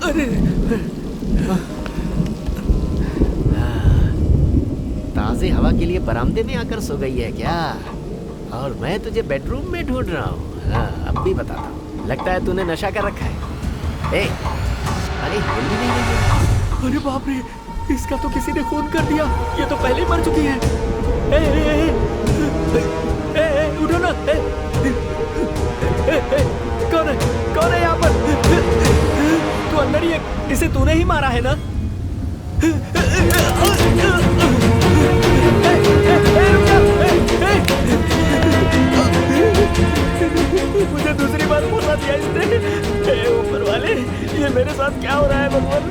D: अरे ताज़ी हवा के लिए बरामदे में आकर सो गई है क्या? और मैं तुझे बेडरूम में ढूंढ रहा हूँ। हाँ, अब भी बताता हूँ। लगता है तूने नशा कर रखा है। ए, अरे हिल भी नहीं रही है। अरे बाप रे, इसका तो किसी ने खून कर दिया। ये तो पहले ही मर चुकी है। उठो ना। कौन है यहाँ पर? तू अंदर ही है। इसे तूने ही मारा है ना? मुझे दूसरी बार फंसा दिया इसने। ऊपर वाले, ये मेरे साथ क्या हो रहा है भगवान?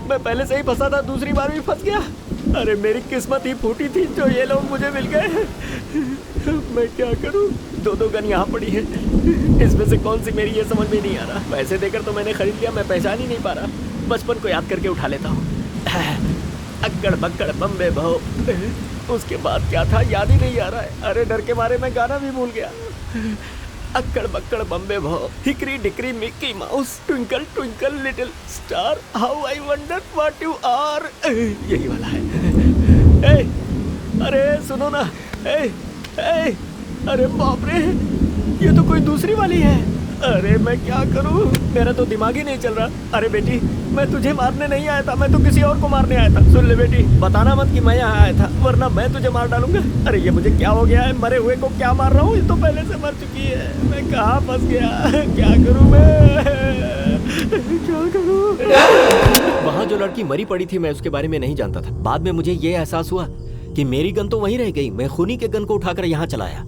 D: मैं पहले से ही फंसा था, दूसरी बार भी फंस गया। अरे मेरी किस्मत ही फूटी थी जो ये लोग मुझे मिल गए। मैं क्या करूं? 2 गन यहाँ पड़ी है। इसमें से कौन सी मेरी, ये समझ में नहीं आ रहा। पैसे देकर तो मैंने खरीद लिया, मैं पहचान ही नहीं पा रहा। बचपन को याद करके उठा लेता हूँ। अक्कड़ बक्कड़ बम्बे भो। उसके बाद क्या था याद ही नहीं आ रहा है। अरे डर के मारे मैं गाना भी भूल गया। अक्कड़ बक्कड़ बम्बे भो, hickory dickory Mickey Mouse, twinkle twinkle little star, how I wonder what you are. यही वाला है। अरे सुनो ना। अरे बाप रे, ये तो कोई दूसरी वाली है। अरे मैं क्या करूं? मेरा तो दिमाग ही नहीं चल रहा। अरे बेटी, मैं तुझे मारने नहीं आया था, मैं तो किसी और को मारने आया था। सुन ले बेटी, बताना मत कि मैं यहाँ आया था, वरना मैं तुझे मार डालूंगा। अरे ये मुझे क्या हो गया है? मरे हुए को क्या मार रहा हूँ? ये तो पहले से मर चुकी है। मैं कहाँ फंस गया? क्या करूँ मैं? क्या करूँ? वहाँ जो लड़की मरी पड़ी थी, मैं उसके बारे में नहीं जानता था। बाद में मुझे ये एहसास हुआ कि मेरी गन तो वहीं रह गई। मैं खूनी के गन को उठाकर यहाँ चलाया।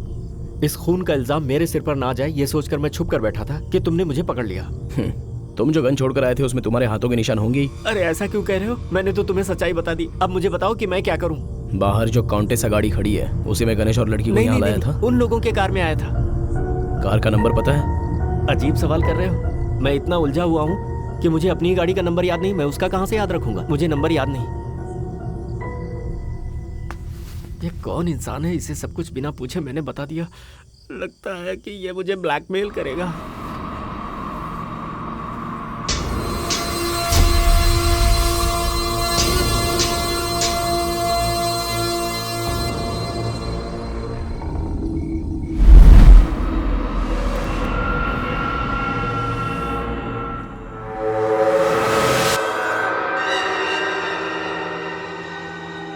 D: इस खून का इल्जाम मेरे सिर पर ना जाए, ये सोचकर मैं छुप कर बैठा था कि तुमने मुझे पकड़ लिया।
C: तुम जो गन छोड़कर आए थे उसमें तुम्हारे हाथों के निशान होंगे ही।
D: अरे ऐसा क्यों कह रहे हो? मैंने तो तुम्हें सच्चाई बता दी। अब मुझे बताओ कि मैं क्या करूं?
C: बाहर जो काउंटेसा गाड़ी खड़ी है उसी में गणेश और लड़की को यहाँ लाया था।
D: उन लोगों के कार में आया था।
C: कार का नंबर पता है?
D: अजीब सवाल कर रहे हो। मैं इतना उलझा हुआ हूँ कि मुझे अपनी गाड़ी का नंबर याद नहीं। मैं उसका कहाँ से याद रखूंगा? मुझे नंबर याद नहीं। ये कौन इंसान है? इसे सब कुछ बिना पूछे मैंने बता दिया। लगता है कि ये मुझे ब्लैकमेल करेगा।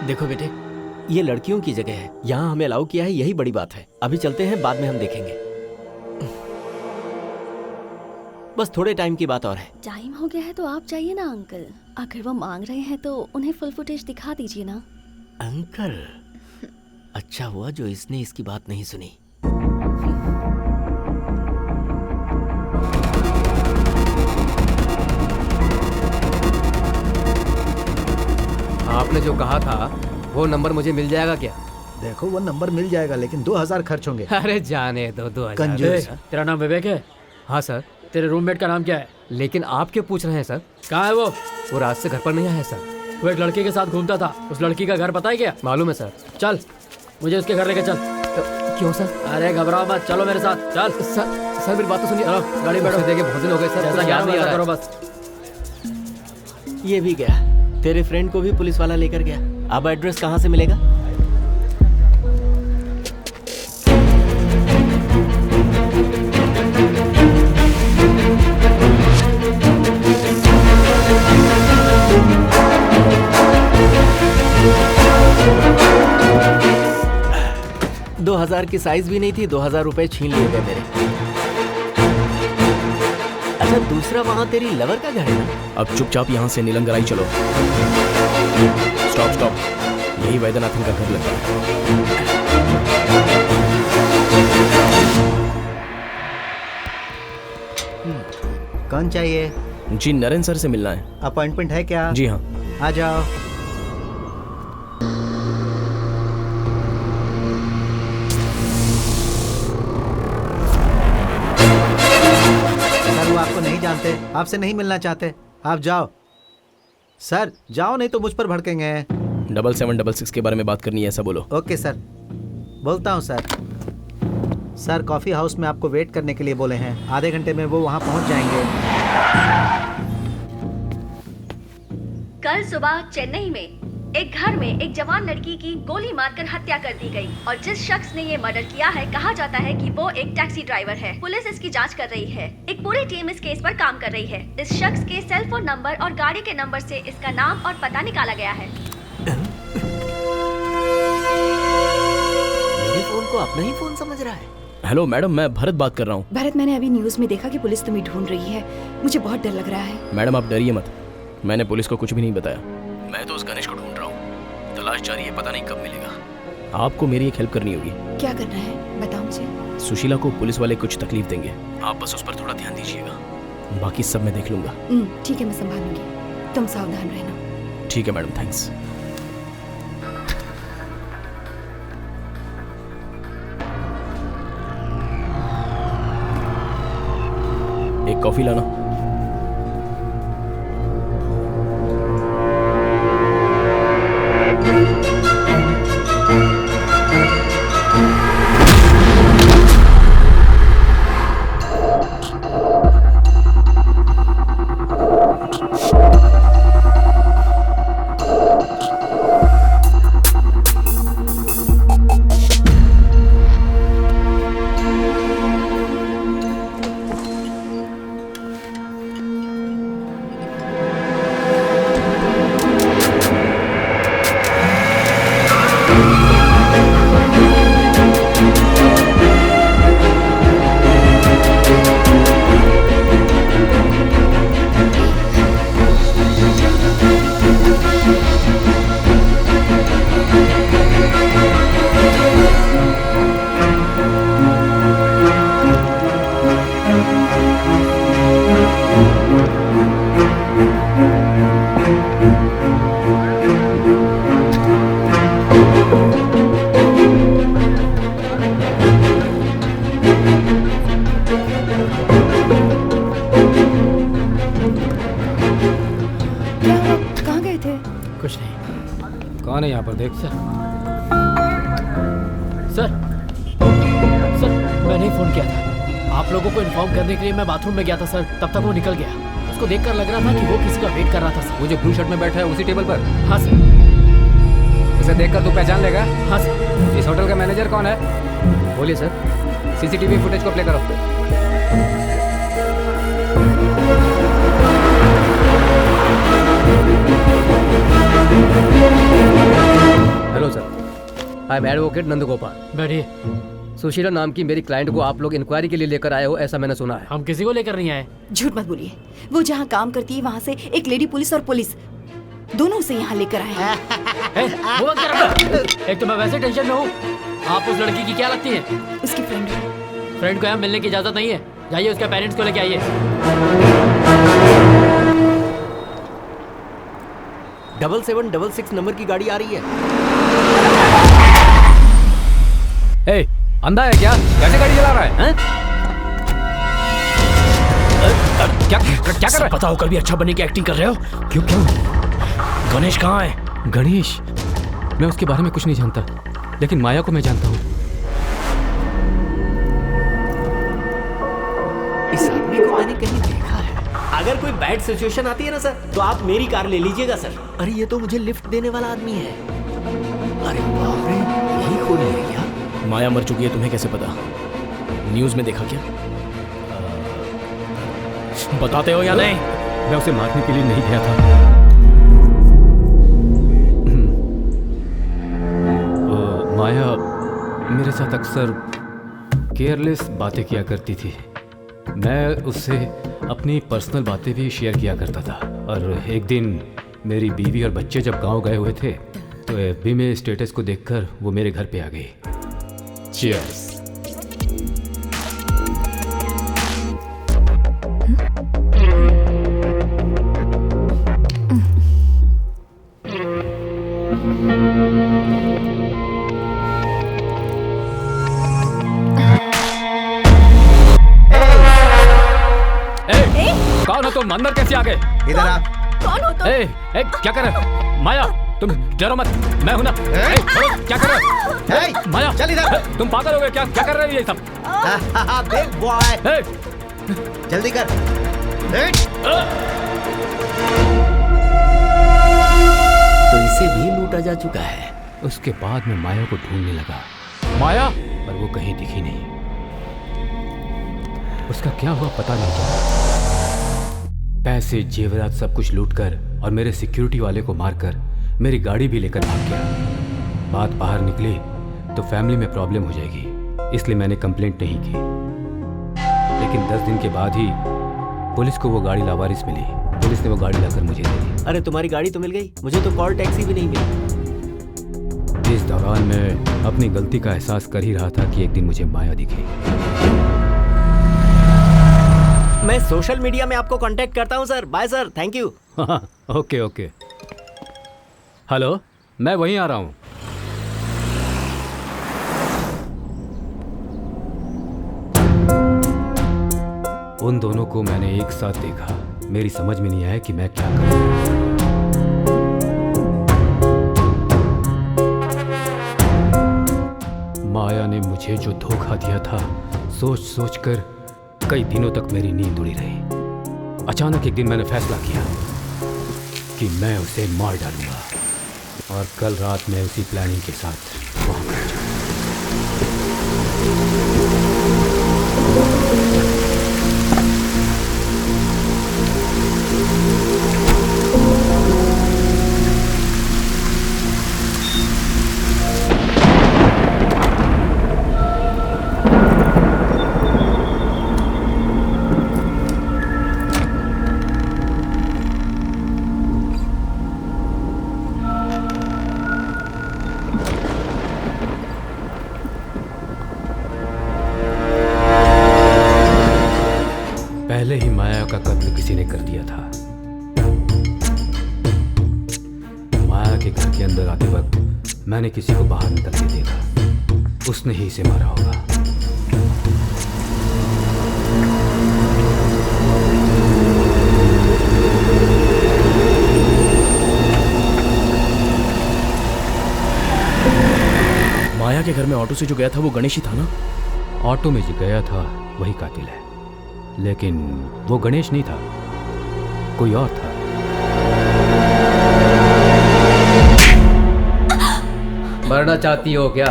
D: देखो बेटे, ये लड़कियों की जगह है। यहाँ हमें अलाउ किया है, यही बड़ी बात है। अभी चलते हैं, बाद में हम देखेंगे। बस थोड़े टाइम की बात और है।
B: टाइम हो गया है तो आप जाइए ना अंकल। अगर वो मांग रहे हैं तो उन्हें फुल फुटेज दिखा दीजिए ना।
D: अंकल? अच्छा हुआ जो इसने इसकी बात नहीं सुनी।
G: आपने जो कहा था वो नंबर मुझे मिल जाएगा क्या?
F: देखो वो नंबर मिल जाएगा लेकिन 2000 खर्च होंगे।
G: अरे जाने दो 2000।
F: कंजूस।
A: तेरा नाम विवेक है?
G: हाँ सर।
A: तेरे रूममेट का नाम क्या है?
G: लेकिन आप क्यों पूछ रहे हैं सर?
A: कहाँ है वो?
G: वो रात से घर पर नहीं आया है सर।
A: वो एक लड़की के साथ घूमता था। उस लड़की का घर पता है क्या?
G: मालूम है सर।
A: चल, मुझे उसके घर लेके चल।
G: क्यों सर?
A: अरे घबराओ मत, चलो मेरे साथ। चल
G: सर मेरी बात तो सुनिए।
A: चलो गाड़ी बैठो।
G: देखे बहुत दिन हो गए सर।
A: जैसा याद नहीं करो बस।
D: ये भी गया। तेरे फ्रेंड को भी पुलिस वाला लेकर गया। अब एड्रेस कहाँ से मिलेगा? दो 2000 की साइज भी नहीं थी। 2000 रुपए छीन लिए गए मेरे। अच्छा, दूसरा वहाँ तेरी लवर का घर है ना?
C: अब चुपचाप यहाँ से नीलंगराई चलो। स्टॉप स्टॉप, यही वैद्यनाथन का घर लगता है।
F: कौन चाहिए?
C: जी नरेंद्र सर से मिलना है।
F: अपॉइंटमेंट है क्या?
C: जी हाँ।
F: आ जाओ। सर वो आपको नहीं जानते, आपसे नहीं मिलना चाहते। आप जाओ सर, जाओ नहीं तो मुझ पर भड़केंगे।
C: 7766 के बारे में बात करनी है, ऐसा बोलो।
F: ओके सर, बोलता हूँ सर। सर कॉफ़ी हाउस में आपको वेट करने के लिए बोले हैं। आधे घंटे में वो वहाँ पहुँच जाएंगे।
B: कल सुबह चेन्नई में एक घर में एक जवान लड़की की गोली मारकर हत्या कर दी गई और जिस शख्स ने ये मर्डर किया है कहा जाता है कि वो एक टैक्सी ड्राइवर है। पुलिस इसकी जांच कर रही है। एक पूरी टीम इस केस पर काम कर रही है। इस शख्स के सेल फोन नंबर और गाड़ी के नंबर से इसका नाम और पता निकाला गया है।
D: मेरे फोन को अपना ही फोन समझ रहा है।
C: हेलो मैडम, मैं भरत बात कर रहा हूँ।
E: भरत, मैंने अभी न्यूज़ में देखा कि पुलिस तुम्हें ढूंढ रही है। मुझे बहुत डर लग रहा है।
C: मैडम आप डरिए मत, मैंने पुलिस को कुछ भी नहीं बताया। मैं तो उस गणेश को ढूंढ रहा हूँ। तलाश जारी है, पता नहीं कब मिलेगा। आपको मेरी एक हेल्प करनी होगी।
E: क्या करना है बताओ मुझे।
C: सुशीला को पुलिस वाले कुछ तकलीफ देंगे, आप बस उस पर थोड़ा ध्यान दीजिएगा। बाकी सब मैं देख लूंगा।
E: ठीक है, मैं संभालूंगी। तुम सावधान रहना।
C: ठीक है मैडम, थैंक्स। एक कॉफी लाना।
A: कुछ नहीं।
I: कौन है यहाँ पर? देख
A: सर मैंने ही फोन किया था आप लोगों को इन्फॉर्म करने के लिए। मैं बाथरूम में गया था सर, तब तक वो निकल गया। उसको देखकर लग रहा था कि वो किसी का वेट कर रहा था सर।
I: वो जो ब्लू शर्ट में बैठा है उसी टेबल पर?
A: हाँ सर।
I: उसे देखकर तू पहचान लेगा?
A: हाँ सर।
I: इस होटल का मैनेजर कौन है? बोलिए सर। सीसीटीवी फुटेज को प्ले करो। Hello sir, I am advocate Nandgopal.
A: बैठिए।
I: सुशीला नाम की मेरी क्लाइंट को आप लोग इंक्वायरी के लिए लेकर आए हो, ऐसा मैंने सुना है।
A: हम किसी को लेकर नहीं आए।
E: झूठ मत बोलिए। वो जहाँ काम करती है वहाँ से एक लेडी पुलिस और पुलिस दोनों से यहाँ लेकर आए हैं।
A: वो मत कर। एक तो मैं वैसे टेंशन में हूँ, आप उस लड़की की क्या लगती है?
E: उसकी फ्रेंड।
A: फ्रेंड को यहाँ मिलने की इजाजत नहीं है। जाइए उसके पेरेंट्स को लेके आइए।
D: 7766 नंबर की गाड़ी आ रही है।
I: ए, अंधा है क्या? कैसे गाड़ी चला रहा है? क्या कर रहा है?
C: पता होकर भी अच्छा बनने की एक्टिंग कर रहे हो?
I: क्यों?
C: गणेश कहाँ है?
I: गणेश? मैं उसके बारे में कुछ नहीं जानता, लेकिन माया को मैं जानता हूँ।
D: इस आदमी को मैंने कहीं देखा है। अगर कोई बैड सिचुएशन आती है ना सर, तो आप मेरी कार ले लीजिएगा सर। अरे ये तो मुझे लिफ्ट देने वाला आदमी है। अरे बाप रे, यही कोई है क्या?
C: माया मर चुकी है, तुम्हें कैसे पता? न्यूज में देखा क्या? बताते हो या नहीं?
I: मैं उसे मारने के लिए नहीं गया था। माया मेरे साथ अक्सर केयरलेस बातें किया करती थी। मैं उससे अपनी पर्सनल बातें भी शेयर किया करता था। और एक दिन मेरी बीवी और बच्चे जब गांव गए हुए थे, तो एफबी में स्टेटस को देखकर वो मेरे घर पे आ गई। चीयर्स। कौन हो तुम? अंदर कैसे आ गए?
F: इधर आ।
E: कौन हो तुम?
I: ए, क्या कर रहे हो? माया, तुम डरो मत, मैं हूं ना। छोड़ो, क्या कर रहे हो? माया,
F: चल इधर।
I: तुम पागल हो गए क्या? क्या कर रहे हो ये सब?
F: देख बॉय,
I: ए,
F: जल्दी कर।
D: तो इसे भी लूटा जा चुका है।
I: उसके बाद मैं माया को ढूंढने लगा। माया, पर वो कहीं दिखी नहीं। उसका क्या हुआ पता नहीं चला। पैसे, जेवरात सब कुछ लूटकर और मेरे सिक्योरिटी वाले को मारकर मेरी गाड़ी भी लेकर भाग गया। बात बाहर निकली तो फैमिली में प्रॉब्लम हो जाएगी, इसलिए मैंने कंप्लेंट नहीं की। लेकिन 10 दिन के बाद ही पुलिस को वो गाड़ी लावारिस मिली। पुलिस ने वो गाड़ी लाकर मुझे दे दी।
D: अरे तुम्हारी गाड़ी तो मिल गई, मुझे तो कॉल टैक्सी भी नहीं मिली।
I: इस दौरान मैं अपनी गलती का एहसास कर ही रहा था कि एक दिन मुझे माया दिखी।
D: मैं सोशल मीडिया में आपको कांटेक्ट करता हूं sir. Bye sir, thank you.
I: Okay okay. Hello, मैं वहीं आ रहा हूं। उन दोनों को मैंने एक साथ देखा। मेरी समझ में नहीं आया कि मैं क्या करूं। माया ने मुझे जो धोखा दिया था, सोच सोच कर कई दिनों तक मेरी नींद उड़ी रही। अचानक एक दिन मैंने फैसला किया कि मैं उसे मार डालूंगा और कल रात मैं उसी प्लानिंग के साथ वहां पहुंचा। पहले ही माया का कत्ल किसी ने कर दिया था। माया के घर के अंदर आते वक्त मैंने किसी को बाहर निकलते देखा। उसने ही इसे मारा होगा।
C: माया के घर में ऑटो से जो गया था वो गणेश ही था ना?
I: ऑटो में जो गया था वही कातिल है, लेकिन वो गणेश नहीं था, कोई और था।
G: मरना चाहती हो क्या?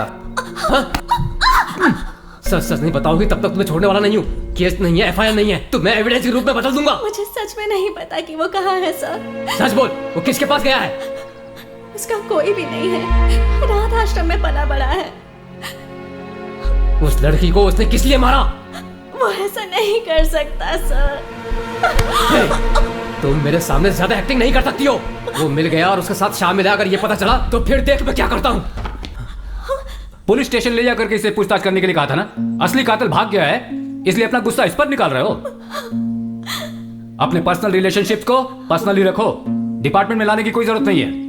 G: सच सच नहीं बताओगी तब तक तुम्हें छोड़ने वाला नहीं हूँ। केस नहीं है, एफआईआर नहीं है, तो मैं एविडेंस के रूप में बता दूंगा।
B: मुझे सच में नहीं पता कि वो कहाँ है सर।
G: सच बोल, वो किसके पास गया है?
B: उसका कोई भी नहीं है, अनाथ आश्रम में पला बड़ा है।
G: उस लड़की को उसने किस लिए मारा?
B: वो ऐसा नहीं कर सकता सर।
G: तुम मेरे सामने ज्यादा एक्टिंग नहीं कर सकती हो। वो मिल गया और उसके साथ शामिल है, अगर ये पता चला तो फिर देख मैं क्या करता हूँ।
I: पुलिस स्टेशन ले जाकर के इसे पूछताछ करने के लिए कहा था ना। असली कातिल भाग गया है, इसलिए अपना गुस्सा इस पर निकाल रहे हो। अपने पर्सनल रिलेशनशिप्स को पर्सनली रखो, डिपार्टमेंट में लाने की कोई जरूरत नहीं है।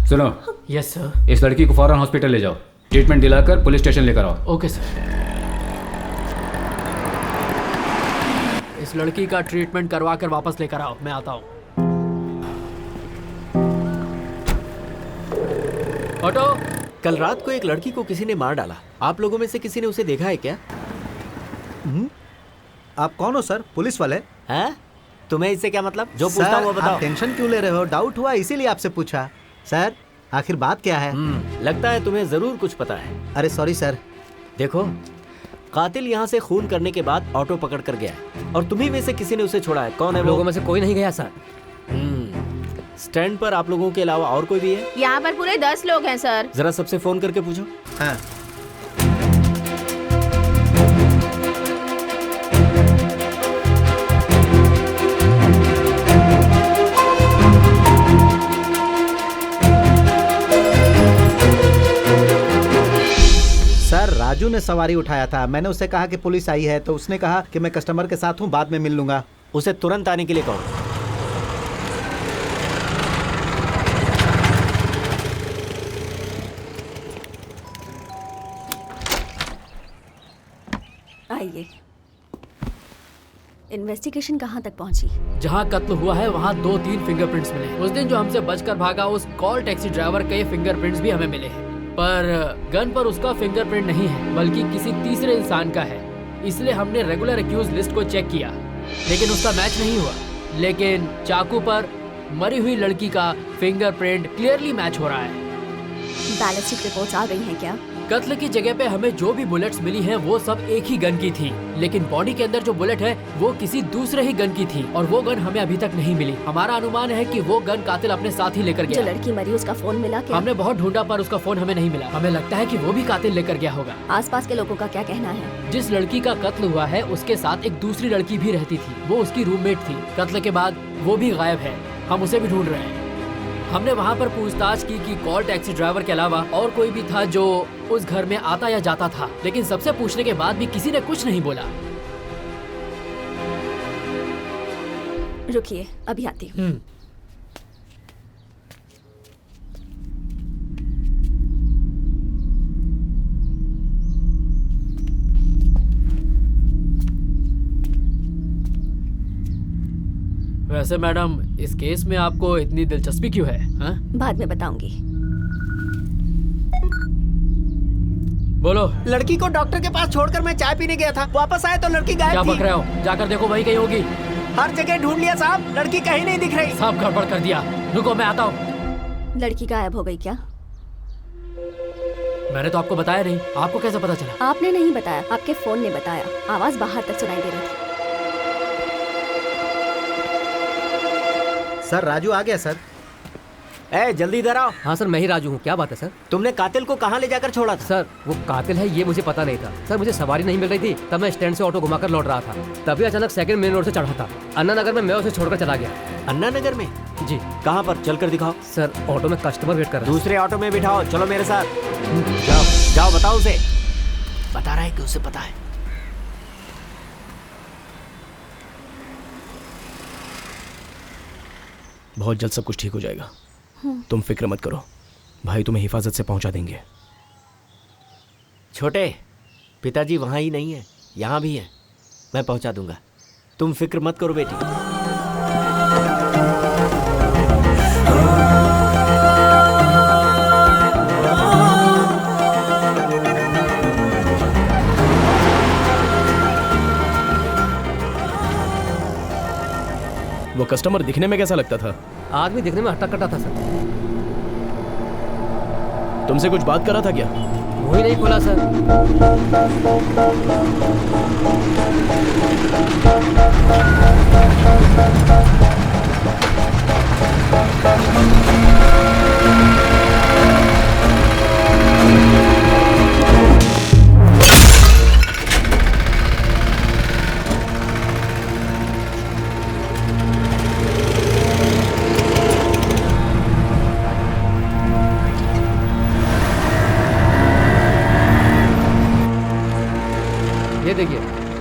I: सुनो।
A: Yes sir.
I: इस लड़की को फौरन हॉस्पिटल ले जाओ, ट्रीटमेंट दिलाकर पुलिस स्टेशन लेकर आओ।
A: Okay sir. इस लड़की का ट्रीटमेंट करवा कर वापस लेकर आओ, मैं आता हूँ। ऑटो।
D: कल रात को एक लड़की को किसी ने मार डाला। आप लोगों में से किसी ने उसे देखा है क्या?
F: आप कौन हो सर? पुलिस वाले?
D: हैं? तुम्हें इससे क्या मतलब? जो पूछता हूँ वो बताओ।
F: आप टेंशन क्यों ले रहे हो? डाउट हुआ इसीलिए आपसे पूछा। सर आखिर बात क्या है?
D: लगता है तुम्हें जरूर कुछ पता है।
F: अरे सॉरी सर।
D: देखो, कातिल यहाँ से खून करने के बाद ऑटो पकड़ कर गया है और तुम्ही में से किसी ने उसे छोड़ा है। कौन है वो?
G: लोगों में से कोई नहीं गया सर।
D: स्टैंड पर आप लोगों के अलावा और कोई भी है?
H: यहाँ पर पूरे 10 लोग हैं सर।
D: जरा सबसे फोन करके पूछो।
F: हाँ। सर राजू ने सवारी उठाया था, मैंने उससे कहा कि पुलिस आई है तो उसने कहा कि मैं कस्टमर के साथ हूँ, बाद में मिल लूंगा।
D: उसे तुरंत आने के लिए कहो।
B: आइए। इन्वेस्टिगेशन कहाँ तक पहुँची?
A: जहाँ कत्ल हुआ है वहाँ 2-3 फिंगरप्रिंट्स मिले। उस दिन जो हमसे बचकर भागा उस कॉल टैक्सी ड्राइवर के फिंगरप्रिंट्स भी हमें मिले हैं, पर गन पर उसका फिंगरप्रिंट नहीं है बल्कि किसी तीसरे इंसान का है। इसलिए हमने रेगुलर एक्यूज लिस्ट को चेक किया लेकिन उसका मैच नहीं हुआ। लेकिन चाकू पर मरी हुई लड़की का फिंगरप्रिंट क्लियरली मैच हो रहा है।
B: बैलिस्टिक रिपोर्ट्स आ गई हैं क्या?
A: कत्ल की जगह पे हमें जो भी बुलेट्स मिली हैं वो सब एक ही गन की थी, लेकिन बॉडी के अंदर जो बुलेट है वो किसी दूसरे ही गन की थी और वो गन हमें अभी तक नहीं मिली। हमारा अनुमान है कि वो गन कातिल अपने साथ ही लेकर गया।
B: जो लड़की मरी उसका फोन मिला क्या?
A: हमने बहुत ढूंढा पर उसका फोन हमें नहीं मिला। हमें लगता है कि वो भी कातिल लेकर गया होगा।
B: आसपास के लोगों का क्या कहना है?
A: जिस लड़की का कत्ल हुआ है उसके साथ एक दूसरी लड़की भी रहती थी, वो उसकी रूममेट थी। कत्ल के बाद वो भी गायब है, हम उसे भी ढूंढ रहे हैं। हमने वहाँ पर पूछताछ की कि कॉल टैक्सी ड्राइवर के अलावा और कोई भी था जो उस घर में आता या जाता था, लेकिन सबसे पूछने के बाद भी किसी ने कुछ नहीं बोला।
B: रुकिए, अभी आती हूँ।
A: वैसे मैडम, इस केस में आपको इतनी दिलचस्पी क्यों है? हा?
B: बाद में बताऊंगी।
A: बोलो।
D: लड़की को डॉक्टर के पास छोड़कर मैं चाय पीने गया था, वापस आए तो लड़की गायब
A: क्या
D: थी।
A: बक रहे हो? जाकर देखो, वही कहीं होगी।
D: हर जगह ढूंढ लिया साहब, लड़की कहीं नहीं दिख रही।
A: सब गड़बड़ कर दिया। रुको, मैं आता हूँ।
B: लड़की गायब हो गई क्या?
A: मैंने तो आपको बताया नहीं। आपको कैसे पता चला?
B: आपने नहीं बताया, आपके फोन ने बताया। आवाज बाहर तक सुनाई दे रही थी।
F: सर राजू आ गया सर।
D: ए जल्दी इधर आओ।
G: हाँ सर, मैं ही राजू हूँ। क्या बात है सर?
D: तुमने कातिल को कहाँ ले जाकर छोड़ा था?
G: सर वो कातिल है ये मुझे पता नहीं था। सर मुझे सवारी नहीं मिल रही थी, तब मैं स्टैंड से ऑटो घुमाकर लौट रहा था, तभी अचानक सेकंड मेन रोड से चढ़ा था। अन्ना नगर में मैं उसे छोड़कर चला गया।
D: अन्ना नगर में?
G: जी।
D: कहाँ पर? चलकर दिखाओ।
G: सर ऑटो में कस्टमर वेट कर रहा है।
D: दूसरे ऑटो में बिठाओ, चलो मेरे साथ। जाओ जाओ, बताओ उसे। बता रहा है कि उसे पता है।
C: बहुत जल्द सब कुछ ठीक हो जाएगा, तुम फिक्र मत करो। भाई तुम्हें हिफाजत से पहुंचा देंगे।
D: छोटे, पिताजी वहाँ ही नहीं है, यहाँ भी है। मैं पहुँचा दूंगा, तुम फिक्र मत करो बेटी।
C: कस्टमर दिखने में कैसा लगता था?
G: आदमी दिखने में हट्टा कट्टा था सर।
C: तुमसे कुछ बात कर रहा था क्या?
G: वही नहीं खोला सर। ये देखिए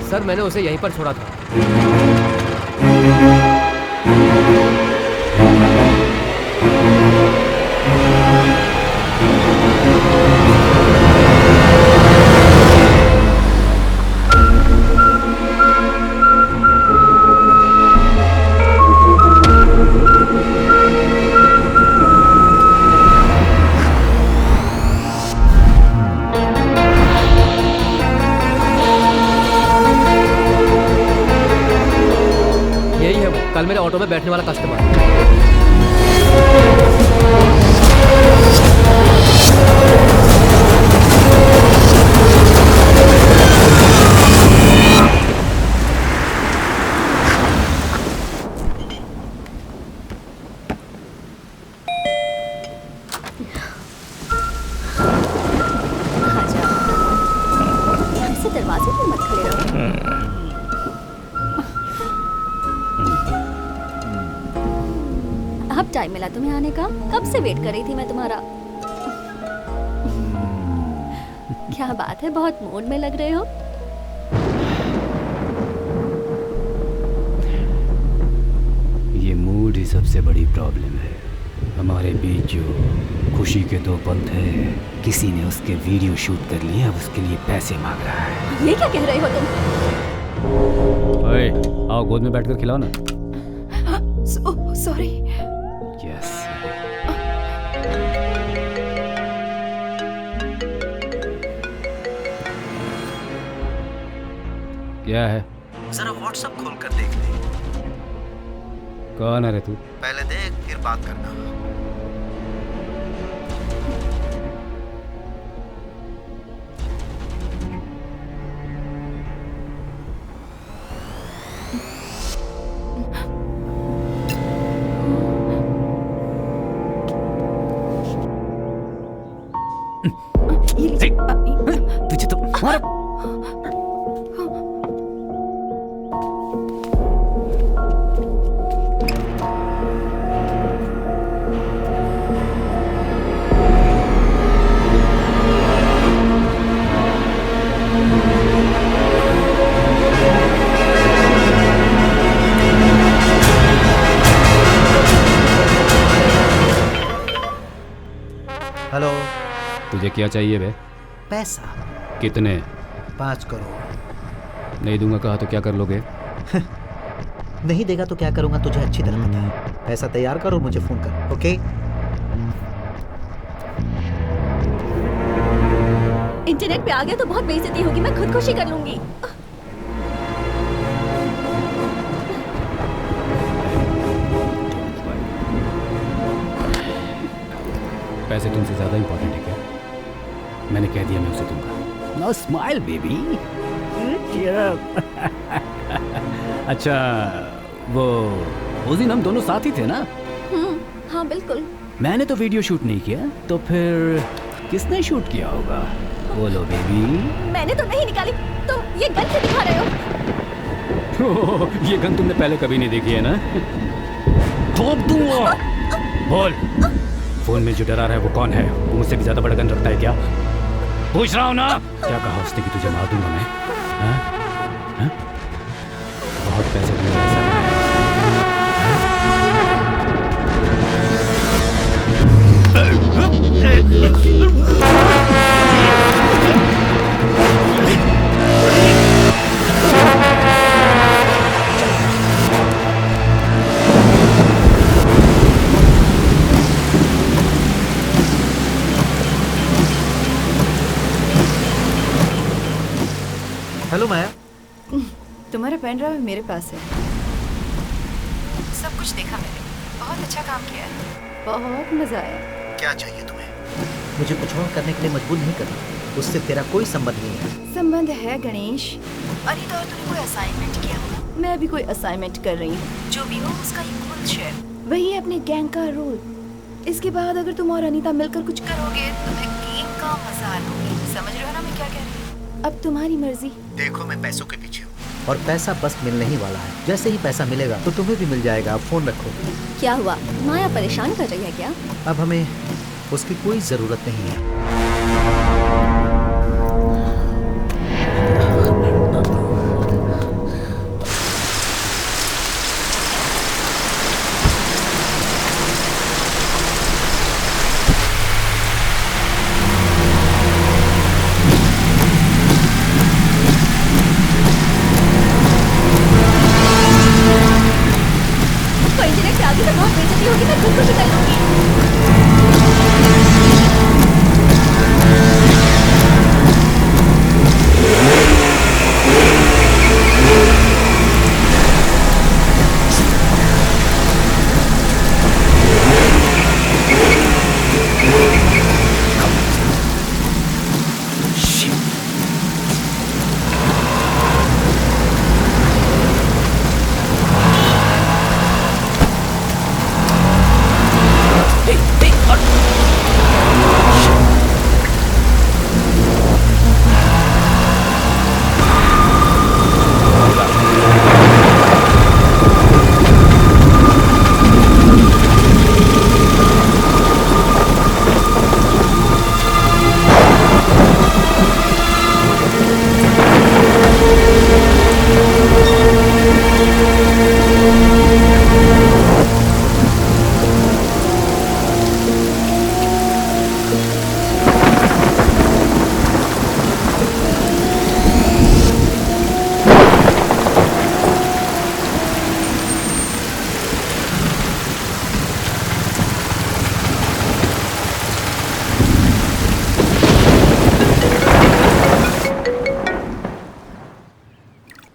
G: सर, मैंने उसे यहीं पर छोड़ा था। कल मेरे ऑटो में बैठने वाला कस्टमर।
B: हमसे दरवाजे पर मत खड़े रहो। अब टाइम मिला तुम्हें आने का? कब से वेट कर रही थी मैं तुम्हारा। क्या बात है, बहुत मूड में लग रहे हो।
I: ये मूड ही सबसे बड़ी प्रॉब्लम है। हमारे बीच जो खुशी के दो पल थे, किसी ने उसके वीडियो शूट कर लिए, अब उसके लिए पैसे मांग रहा है।
B: ये क्या कह रहे हो तुम?
I: ओए, आओ गोद में बैठकर खिलाओ ना।
E: सॉरी।
I: यस। क्या है?
F: जरा व्हाट्सएप खोल कर देख ले।
I: कौन है रे तू?
F: पहले देख फिर बात करना।
I: तुझे तो
F: हेलो।
I: तुझे क्या चाहिए बे?
F: पैसा।
I: कितने?
F: 5 करोड़।
I: नहीं दूंगा कहा तो क्या कर लोगे?
F: नहीं देगा तो क्या करूंगा तुझे अच्छी तरह पता है। पैसा तैयार कर और मुझे फोन कर, ओके?
B: इंटरनेट पे आ गया तो बहुत बेइज्जती होगी, मैं खुदकुशी कर लूंगी।
I: पैसे तुमसे ज्यादा इंपॉर्टेंट है क्या? मैंने कह दिया मैं उसे दूंगा। Now smile baby. अच्छा, वो उस दिन हम दोनों साथ ही थे ना?
B: हाँ बिल्कुल।
I: मैंने तो वीडियो शूट नहीं किया, तो फिर किसने शूट किया होगा? बोलो बेबी।
B: मैंने तो नहीं निकाली, तुम ये गन से दिखा रहे हो।
I: ये गन तुमने पहले कभी नहीं देखी है ना? ठोक दूंगा। बोल, फोन में जो डरा रहा है वो कौन है? वो मुझसे भी ज्यादा बड़ा गन रखता है क्या? पूछ रहा हूँ ना। क्या कहा उसने कि तुझे मार दूंगा मैं? हाँ? हाँ? बहुत पैसे तुमने ऐसा
F: हेलो माया।
H: तुम्हारा पेन ड्राइव मेरे पास है।
E: सब कुछ देखा मैंने, बहुत अच्छा काम किया है, बहुत मजा आया।
F: क्या चाहिए तुम्हें? मुझे कुछ और करने के लिए मजबूर नहीं करना, उससे तेरा कोई संबंध नहीं है।
E: संबंध है गणेश। अनीता और तूने कोई असाइनमेंट किया होगा, मैं भी कोई असाइनमेंट कर रही हूँ, जो भी हो उसका इक्वल शेयर, वही है अपने गैंग का रोल। इसके बाद अगर तुम और अनीता मिलकर कुछ करोगे तो मैं गेम का मजा लूंगी। समझ रहे हो ना मैं क्या कह रही हूँ? अब तुम्हारी मर्जी।
F: देखो मैं पैसों के पीछे हूँ और पैसा बस मिलने ही वाला है। जैसे ही पैसा मिलेगा तो तुम्हें भी मिल जाएगा। अब फोन रखो।
B: क्या हुआ, माया परेशान कर रही है क्या?
F: अब हमें उसकी कोई जरूरत नहीं है।
B: आगे तक बहुत बेइज्जती होगी, मैं खुद को भी कर लूंगी।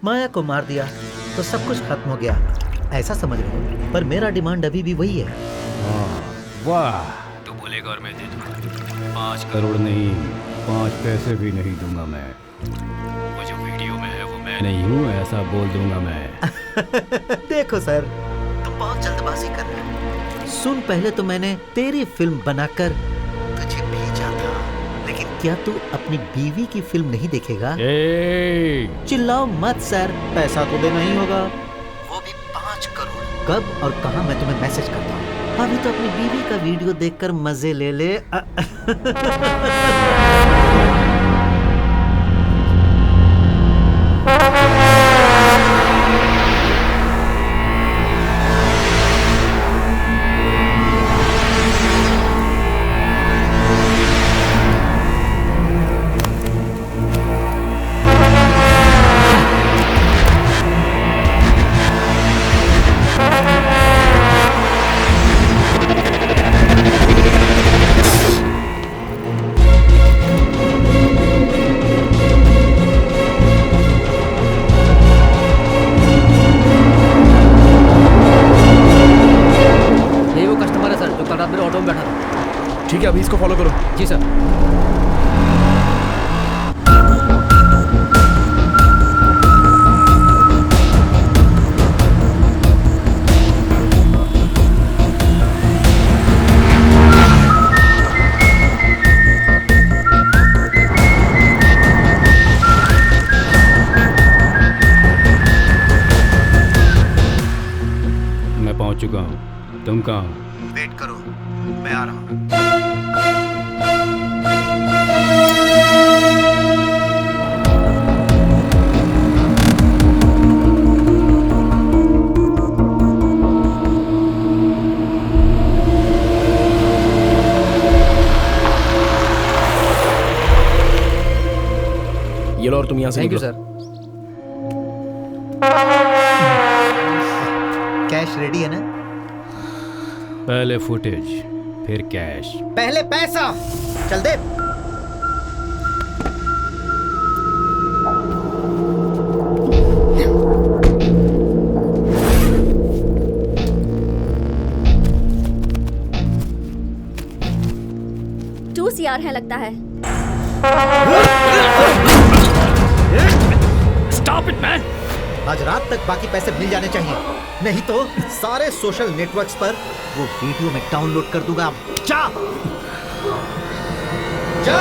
F: माया को मार दिया तो सब कुछ खत्म हो गया, ऐसा समझ रहे हो। पर मेरा डिमांड अभी भी वही है।
I: वाह, तू बोलेगा और मैं दे दूंगा। 5 करोड़ नहीं, 5 पैसे भी नहीं दूंगा मैं। वो जो वीडियो में है वो मैं नहीं हूँ, ऐसा बोल दूंगा मैं।
F: देखो सर, तुम बहुत जल्दबाजी कर रहे हो। सुन, पहले तो मैंने तेरी फिल्म बनाकर तुझे भेजा था, लेकिन क्या तू अपनी बीवी की फिल्म नहीं देखेगा? चिल्लाओ मत सर, पैसा तो देना ही होगा, वो भी 5 करोड़। कब और कहां मैं तुम्हें मैसेज करता हूँ। अभी तो अपनी बीवी का वीडियो देखकर मजे ले ले।
C: ठीक है, अभी इसको फॉलो करो।
A: जी सर।
I: मैं पहुंच चुका हूं, तुम कहाँ हो?
F: वेट करो, मैं आ रहा हूँ।
C: ये लो, और तुम यहाँ से
A: थैंक यू
C: निकलो।
A: सर।
F: कैश रेडी है ना?
I: पहले फुटेज, फिर कैश।
F: पहले पैसा, चल दे।
B: कंजूस यार है लगता है।
C: Stop it man.
F: आज रात तक बाकी पैसे मिल जाने चाहिए, नहीं तो सारे सोशल नेटवर्क्स पर वो वीडियो में डाउनलोड कर दूंगा। जा जा।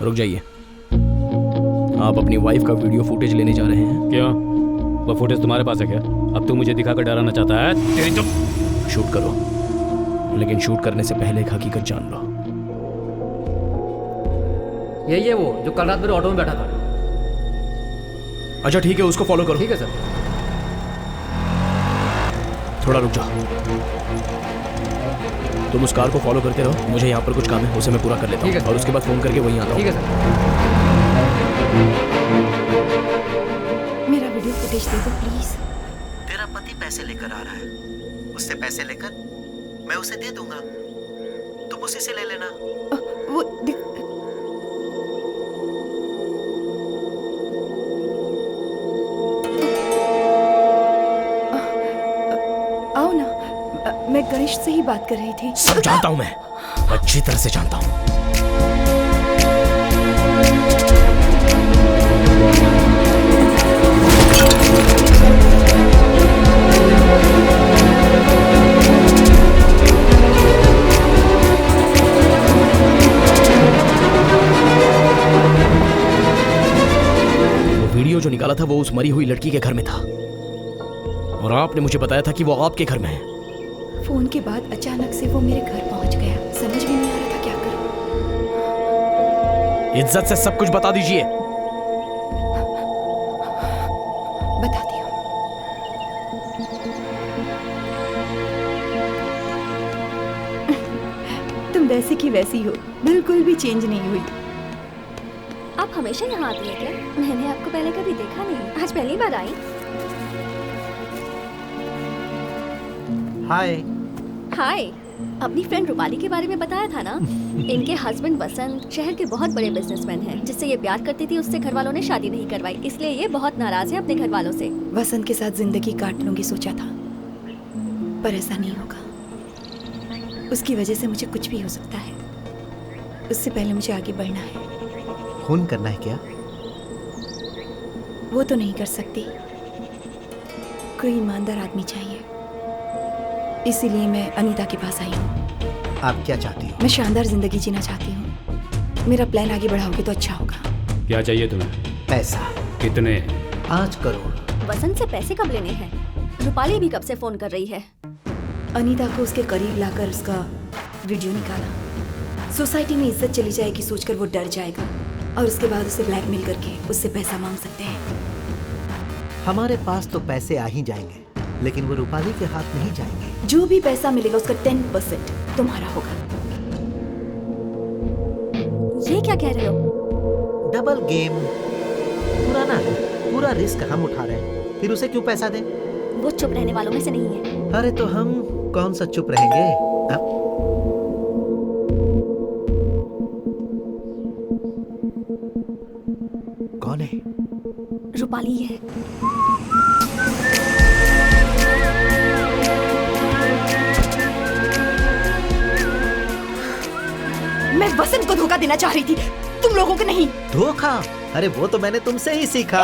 C: रुक जाइए। आप अपनी वाइफ का वीडियो फुटेज लेने जा रहे हैं?
I: क्यों, वो फुटेज तुम्हारे पास है क्या? अब तू मुझे दिखाकर डराना चाहता है?
C: तेरी तो शूट करो, लेकिन शूट करने से पहले एक हकीकत जान लो।
A: यही है वो जो कल रात मेरे ऑटो में बैठा था।
C: अच्छा ठीक है, उसको फॉलो करो।
A: ठीक है सर।
C: थोड़ा रुक जाओ, तुम उस कार को फॉलो करते रहो, मुझे यहाँ पर कुछ काम है, उसे मैं पूरा कर लेता हूँ और उसके बाद फोन करके वहीं आता हूँ।
A: ठीक है सर।
E: मेरा वीडियो फुटेज दे दो प्लीज।
F: तेरा पति पैसे लेकर आ रहा है, उससे पैसे लेकर मैं उसे दे दूंगा, तुम उसी से ले लेना।
E: वो आओ ना, मैं गणेश से ही बात कर रही थी।
C: सब जानता हूँ मैं, अच्छी तरह से जानता हूँ। वो वीडियो जो निकाला था वो उस मरी हुई लड़की के घर में था, और आपने मुझे बताया था कि वो आपके घर में है।
E: फोन के बाद अचानक से वो मेरे घर पहुंच गया, समझ में नहीं आ रहा था क्या करूं।
C: इज्जत से सब कुछ बता दीजिए।
E: बताती हूँ। तुम वैसे की वैसी हो, बिल्कुल भी चेंज नहीं हुई।
B: आप हमेशा यहाँ आती हैं क्या? मैंने आपको पहले कभी देखा नहीं, आज पहली बार आई।
F: हाय।
B: हाय। अपनी फ्रेंड रूपाली के बारे में बताया था ना? इनके हस्बैंड वसंत शहर के बहुत बड़े बिजनेसमैन हैं, जिससे ये प्यार करती थी उससे घर वालों ने शादी नहीं करवाई, इसलिए ये बहुत नाराज है अपने घर वालों से।
E: वसंत के साथ जिंदगी काट लूंगी सोचा था, पर ऐसा नहीं होगा। उसकी वजह से मुझे कुछ भी हो सकता है। उससे पहले मुझे आगे बढ़ना है।
F: खून करना है क्या?
E: वो तो नहीं कर सकती, कोई ईमानदार आदमी चाहिए। इसीलिए मैं अनीता के पास आई हूँ।
F: आप क्या चाहती हो?
E: मैं शानदार जिंदगी जीना चाहती हूँ। मेरा प्लान आगे बढ़ाओगे तो अच्छा होगा।
I: क्या चाहिए तुम्हें?
F: पैसा।
I: कितने?
F: 5 करोड़।
B: वसंत से पैसे कब लेने हैं? रूपाली भी कब से फोन कर रही है।
E: अनीता को उसके करीब लाकर उसका वीडियो निकाला। सोसाइटी में इज्जत चली जाएगी सोचकर वो डर जाएगा और उसके बाद उसे ब्लैकमेल करके उससे पैसा मांग सकते हैं।
F: हमारे पास तो पैसे आ ही जाएंगे, लेकिन वो रूपाली के हाथ नहीं जाएंगे।
E: जो भी पैसा मिलेगा उसका 10% तुम्हारा होगा।
B: ये क्या कह रहे हो?
F: Double game. पूरा रिस्क हम उठा रहे हैं, फिर उसे क्यों पैसा दें?
B: वो चुप रहने वालों में से नहीं है।
F: अरे तो हम कौन सा चुप रहेंगे? कौन है?
B: रूपाली है।
E: मैं वसंत को धोखा देना चाह रही थी, तुम लोगों को नहीं।
F: धोखा? अरे वो तो मैंने तुमसे ही सीखा।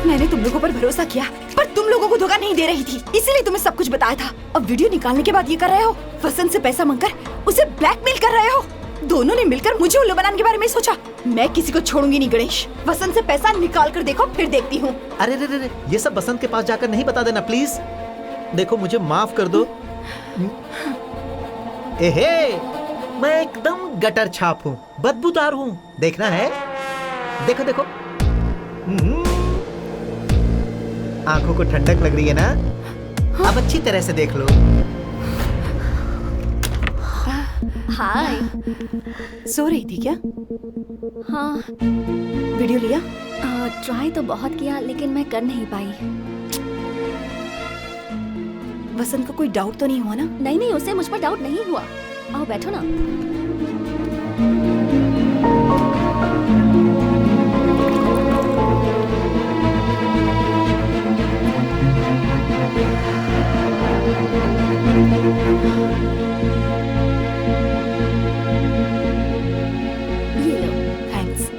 E: मैंने तुम लोगों पर भरोसा किया, पर तुम लोगों को धोखा नहीं दे रही थी, इसीलिए तुम्हें सब कुछ बताया था। अब वीडियो निकालने के बाद ये कर रहे हो, वसंत से पैसा मांगकर उसे ब्लैकमेल कर रहे हो। दोनों ने मिलकर मुझे उल्लू बनाने के बारे में सोचा। मैं किसी को छोड़ूंगी नहीं गणेश। वसंत से पैसा निकाल कर देखो, फिर देखती हूँ।
F: अरे रे, ये सब वसंत के पास जाकर नहीं बता देना प्लीज। देखो मुझे माफ कर दो। एहे, मैं एकदम गटर छाप हूँ, बदबूदार हूँ। देखना है? देखो देखो। आंखों को ठंडक लग रही है ना? अब अच्छी तरह से देख लो।
B: हाय।
E: सो रही थी क्या?
B: हाँ।
E: वीडियो लिया?
B: ट्राई तो बहुत किया, लेकिन मैं कर नहीं पाई।
E: वसंत को कोई डाउट तो नहीं हुआ ना?
B: नहीं, उसे मुझ पर डाउट नहीं हुआ। आओ बैठो ना। ये लो।
E: थैंक्स।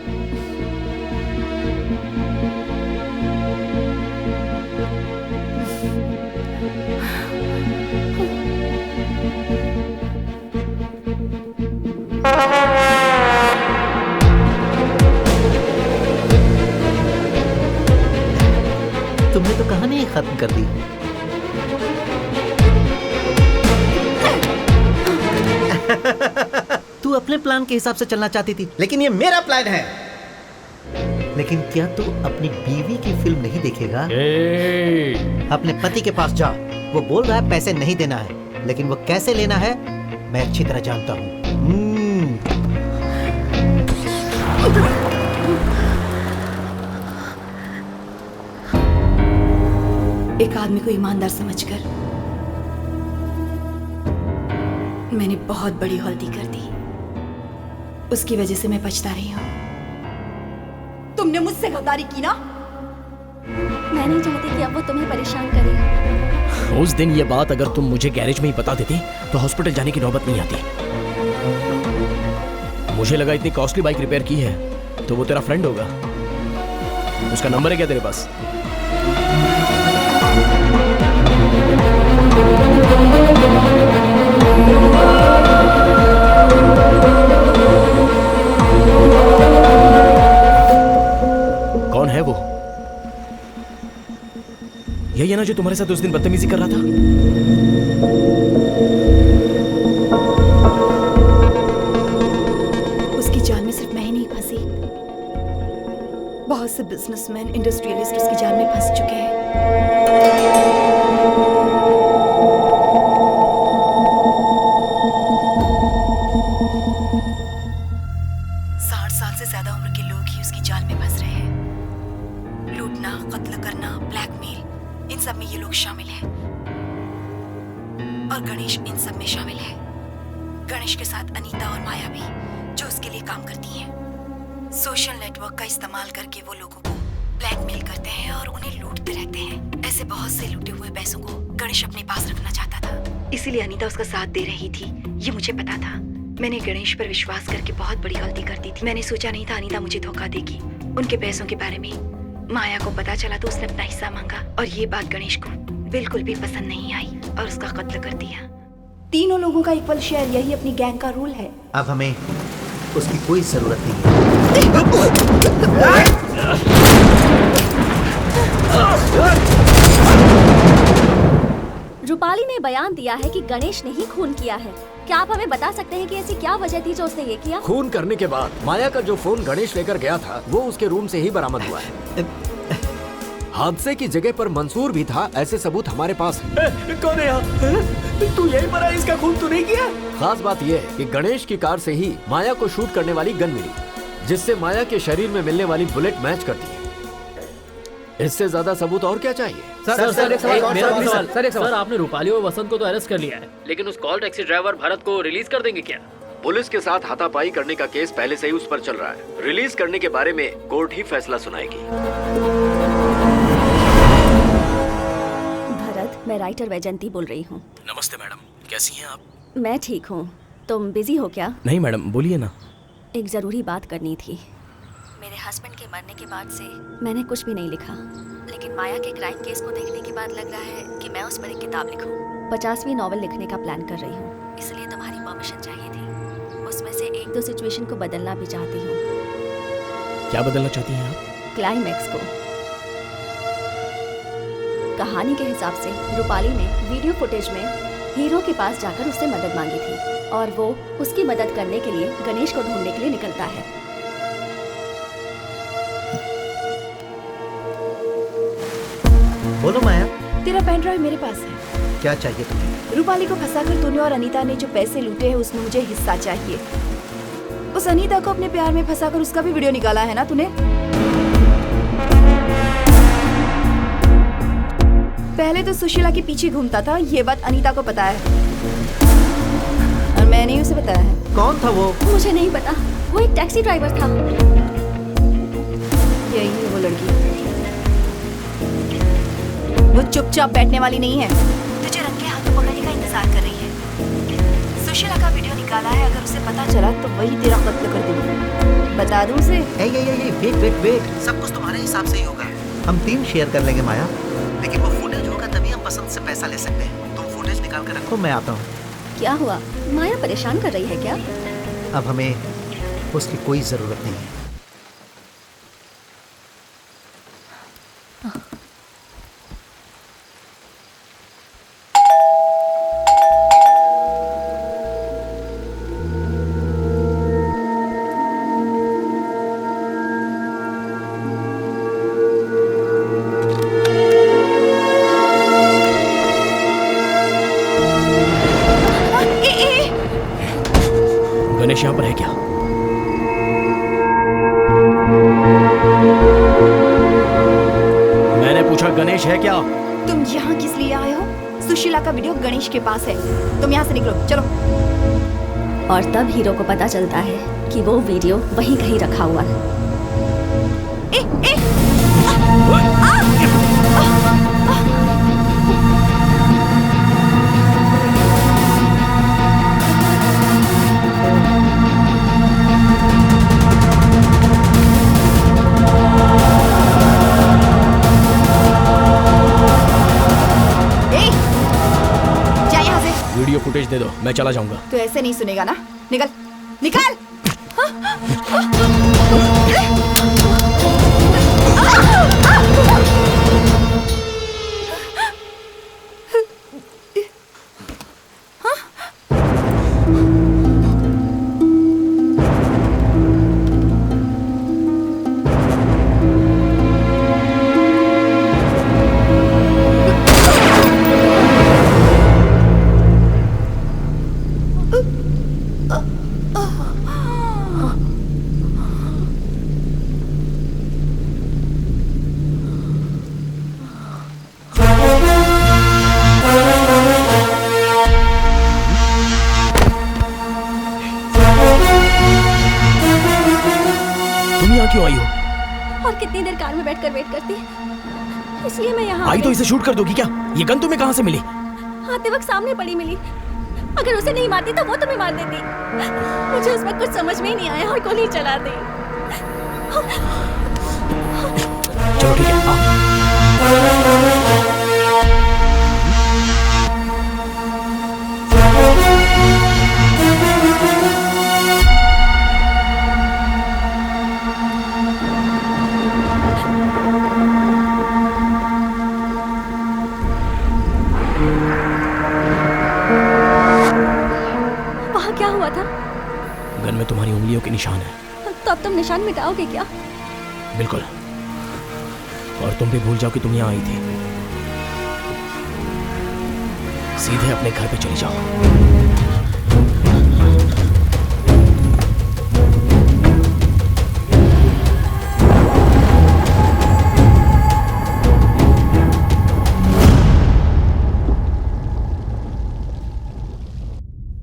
F: तुमने तो कहानी ही खत्म कर दी। तू अपने प्लान के हिसाब से चलना चाहती थी, लेकिन ये मेरा प्लान है। लेकिन क्या तू अपनी बीवी की फिल्म नहीं देखेगा? अपने पति के पास जा। वो बोल रहा है पैसे नहीं देना है, लेकिन वो कैसे लेना है मैं अच्छी तरह जानता हूँ।
E: एक आदमी को ईमानदार समझकर मैंने बहुत बड़ी गलती कर दी। उसकी वजह से मैं पछता रही हूँ। तुमने मुझसे गद्दारी की ना?
B: मैं नहीं चाहती कि अब वो तुम्हें परेशान करे।
C: उस दिन ये बात अगर तुम मुझे गैरेज में ही बता देती तो हॉस्पिटल जाने की नौबत नहीं आती। मुझे लगा इतनी कॉस्टली बाइक रिपेयर की है तो वो तेरा फ्रेंड होगा। उसका नंबर है क्या तेरे पास? कौन है वो? यही है ना जो तुम्हारे साथ उस दिन बदतमीजी कर रहा था?
E: उसकी जान में सिर्फ मैं ही नहीं फंसी, बहुत से बिजनेसमैन, इंडस्ट्रियलिस्ट उसकी जान में फंस चुके हैं। 60 साल से ज्यादा उम्र के लोग ही उसकी जाल में फंस रहे हैं। लूटना, कत्ल करना, ब्लैकमेल, इन सब में ये लोग शामिल हैं। और गणेश इन सब में शामिल है। गणेश के साथ अनीता और माया भी, जो उसके लिए काम करती हैं। सोशल नेटवर्क का इस्तेमाल करके वो लोगों को ब्लैकमेल करते हैं और उन्हें लूटते रहते हैं। ऐसे बहुत से लूटे हुए पैसों को गणेश अपने पास रखना चाहता था, इसीलिए अनीता उसका साथ दे रही थी। ये मुझे पता था। मैंने गणेश पर विश्वास करके बहुत बड़ी गलती कर दी थी। मैंने सोचा नहीं था अनीता मुझे धोखा देगी। उनके पैसों के बारे में माया को पता चला तो उसने अपना हिस्सा मांगा और ये बात गणेश को बिल्कुल भी पसंद नहीं आई और उसका कत्ल कर दिया। तीनों लोगों का इक्वल शेयर, यही अपनी गैंग का रूल है।
F: अब हमें उसकी कोई जरूरत नहीं है।
B: रूपाली ने बयान दिया है कि गणेश ने ही खून किया है। क्या आप हमें बता सकते हैं कि ऐसी क्या वजह थी जो उसने ये किया?
D: खून करने के बाद माया का जो फोन गणेश लेकर गया था वो उसके रूम से ही बरामद हुआ है। हादसे की जगह पर मंसूर भी था, ऐसे सबूत हमारे पास है।
C: कौन है यहाँ? तू यही मरा, इसका खून तू नहीं किया?
D: खास बात यह है कि गणेश की कार से ही माया को शूट करने वाली गन मिली, जिससे माया के शरीर में मिलने वाली बुलेट मैच करती है। इससे ज्यादा सबूत और क्या चाहिए?
A: सर एक सवाल। सर आपने रूपाली और वसंत को तो अरेस्ट कर लिया है, लेकिन उस कॉल टैक्सी ड्राइवर भरत को रिलीज कर देंगे क्या?
D: पुलिस के साथ हाथापाई करने का केस पहले से ही उस पर चल रहा है। रिलीज करने के बारे में कोर्ट ही फैसला सुनाएगी।
B: भरत, मैं राइटर वैजंती बोल रही हूँ।
C: नमस्ते मैडम, कैसी हैं आप?
B: मैं ठीक हूँ। तुम बिजी हो क्या?
C: नहीं मैडम, बोलिए ना।
B: एक जरूरी बात करनी थी। मेरे हस्बैंड के मरने के बाद से मैंने कुछ भी नहीं लिखा, लेकिन माया के क्राइम केस को देखने के बाद लग रहा है कि मैं उस पर एक किताब लिखूं। 50वीं नॉवल लिखने का प्लान कर रही हूँ, इसलिए तुम्हारी परमिशन चाहिए थी। उसमें से 1-2 सिचुएशन को बदलना भी चाहती हूँ।
C: क्या बदलना चाहती हैं आप?
B: क्लाइमैक्स को। कहानी के हिसाब से रूपाली ने वीडियो फुटेज में हीरो के पास जाकर उससे मदद मांगी थी और वो उसकी मदद करने के लिए गणेश को ढूंढने के लिए निकलता है।
F: बोलो माया,
E: तेरा पेन ड्राइव मेरे पास है।
F: क्या चाहिए तुम्हें?
E: रूपाली को फंसाकर तूने और अनीता ने जो पैसे लूटे हैं उसमें मुझे हिस्सा चाहिए। उस अनीता को अपने प्यार में फंसाकर उसका भी वीडियो निकाला है ना तूने? पहले तो सुशीला के पीछे घूमता था, ये बात अनीता को पता है और मैंने ही उसे बताया है।
F: कौन था वो?
B: मुझे नहीं पता, वो एक टैक्सी ड्राइवर था।
E: यही है वो लड़की। वो चुपचाप बैठने वाली नहीं है, तुझे रंगे हाथों पकड़ने का इंतजार कर रही है। सुशीला का वीडियो निकाला है, अगर उसे पता चला तो वही तेरा कत्ल कर देगी। बता दूं उसे?
F: वेट, सब कुछ तुम्हारे हिसाब से ही होगा। हम 3 शेयर कर लेंगे माया, लेकिन वो फुटेज होगा तभी हम पसंद से पैसा ले सकते हैं। तुम फुटेज निकाल कर रखो, मैं आता हूँ।
B: क्या हुआ? माया परेशान कर रही है क्या?
F: अब हमें उसकी कोई जरूरत नहीं है।
C: गणेश यहाँ पर है क्या? मैंने पूछा गणेश है क्या?
E: तुम यहाँ किस लिए आए हो? सुशीला का वीडियो गणेश के पास है, तुम यहाँ से निकलो, चलो।
B: और तब हीरो को पता चलता है कि वो वीडियो वहीं कहीं रखा हुआ है।
C: वीडियो फुटेज दे दो, मैं चला जाऊंगा।
E: तो ऐसे नहीं सुनेगा ना, निकल निकल।
C: तुम यहाँ क्यों आई हो?
B: और कितनी देर कार में बैठकर वेट करती, इसलिए मैं यहाँ
C: आई तो इसे शूट कर दोगी क्या? ये गन तुम्हें कहाँ से मिली?
B: आते वक्त सामने पड़ी मिली। अगर उसे नहीं मारती तो वो तुम्हें मार देती। मुझे उस वक्त कुछ समझ में ही नहीं आया और गोली चला दी।
C: चलो ठीक है, हाँ।
B: वहाँ क्या हुआ था?
C: गन में तुम्हारी उंगलियों के निशान है।
B: तो अब तुम निशान मिटाओगे क्या?
C: बिल्कुल। और तुम भी भूल जाओ कि तुम यहाँ आई थी। सीधे अपने घर पे चली जाओ।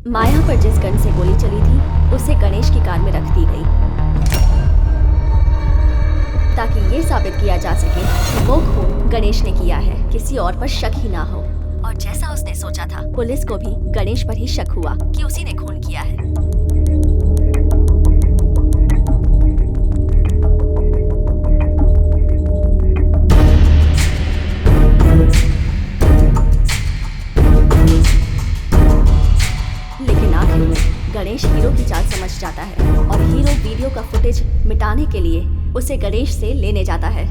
B: माया पर जिस गन से गोली चली थी उसे गणेश की कार में रख दी गई ताकि ये साबित किया जा सके कि वो खून गणेश ने किया है, किसी और पर शक ही ना हो। और जैसा उसने सोचा था, पुलिस को भी गणेश पर ही शक हुआ कि उसी ने खून किया है। लेकिन आखिर में गणेश हीरो की चाल समझ जाता है और हीरो वीडियो का फुटेज मिटाने के लिए उसे गणेश से लेने जाता है।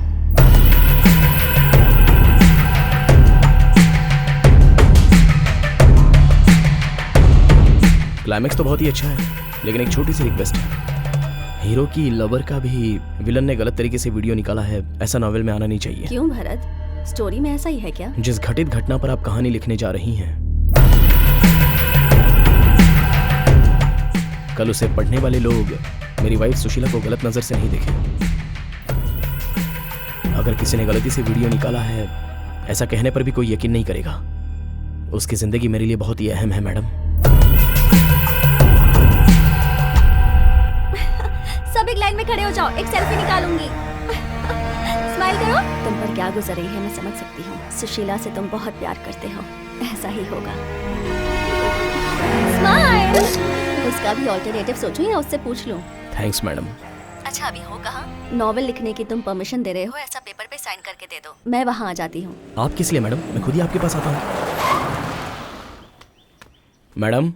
C: क्लाइमेक्स तो बहुत ही अच्छा है, लेकिन एक छोटी सी रिक्वेस्ट है। हीरो की लवर का भी विलन ने गलत तरीके से वीडियो निकाला है, ऐसा नॉवेल में आना नहीं चाहिए।
B: क्यों भरत, स्टोरी में ऐसा ही है क्या?
C: जिस घटित घटना पर आप कहानी लिखने जा रही हैं, कल उसे पढ़ने वाले लोग मेरी वाइफ सुशीला को गलत नजर से नहीं देखें। अगर किसी ने गलती से वीडियो निकाला है, ऐसा कहने पर भी कोई यकीन नहीं करेगा। उसकी जिंदगी मेरे लिए बहुत ही अहम है मैडम।
B: सब एक लाइन में खड़े हो जाओ, एक सेल्फी निकालूंगी। स्माइल करो। तुम पर क्या गुजर रही है मैं समझ सकती हूँ। सुशीला से तुम बहुत प्यार करते हो, ऐसा ही होगा। स्माइल। उसका भी ऑल्टरनेटिव सोचूं या उससे पूछ लूं?
C: Thanks madam.
B: अच्छा अभी हो कहाँ? नॉवेल लिखने की तुम परमिशन दे रहे हो, ऐसा पेपर पे साइन करके दे दो, मैं वहाँ आ जाती हूँ।
C: आप किस लिए मैडम? मैं खुद ही आपके पास आता हूँ। मैडम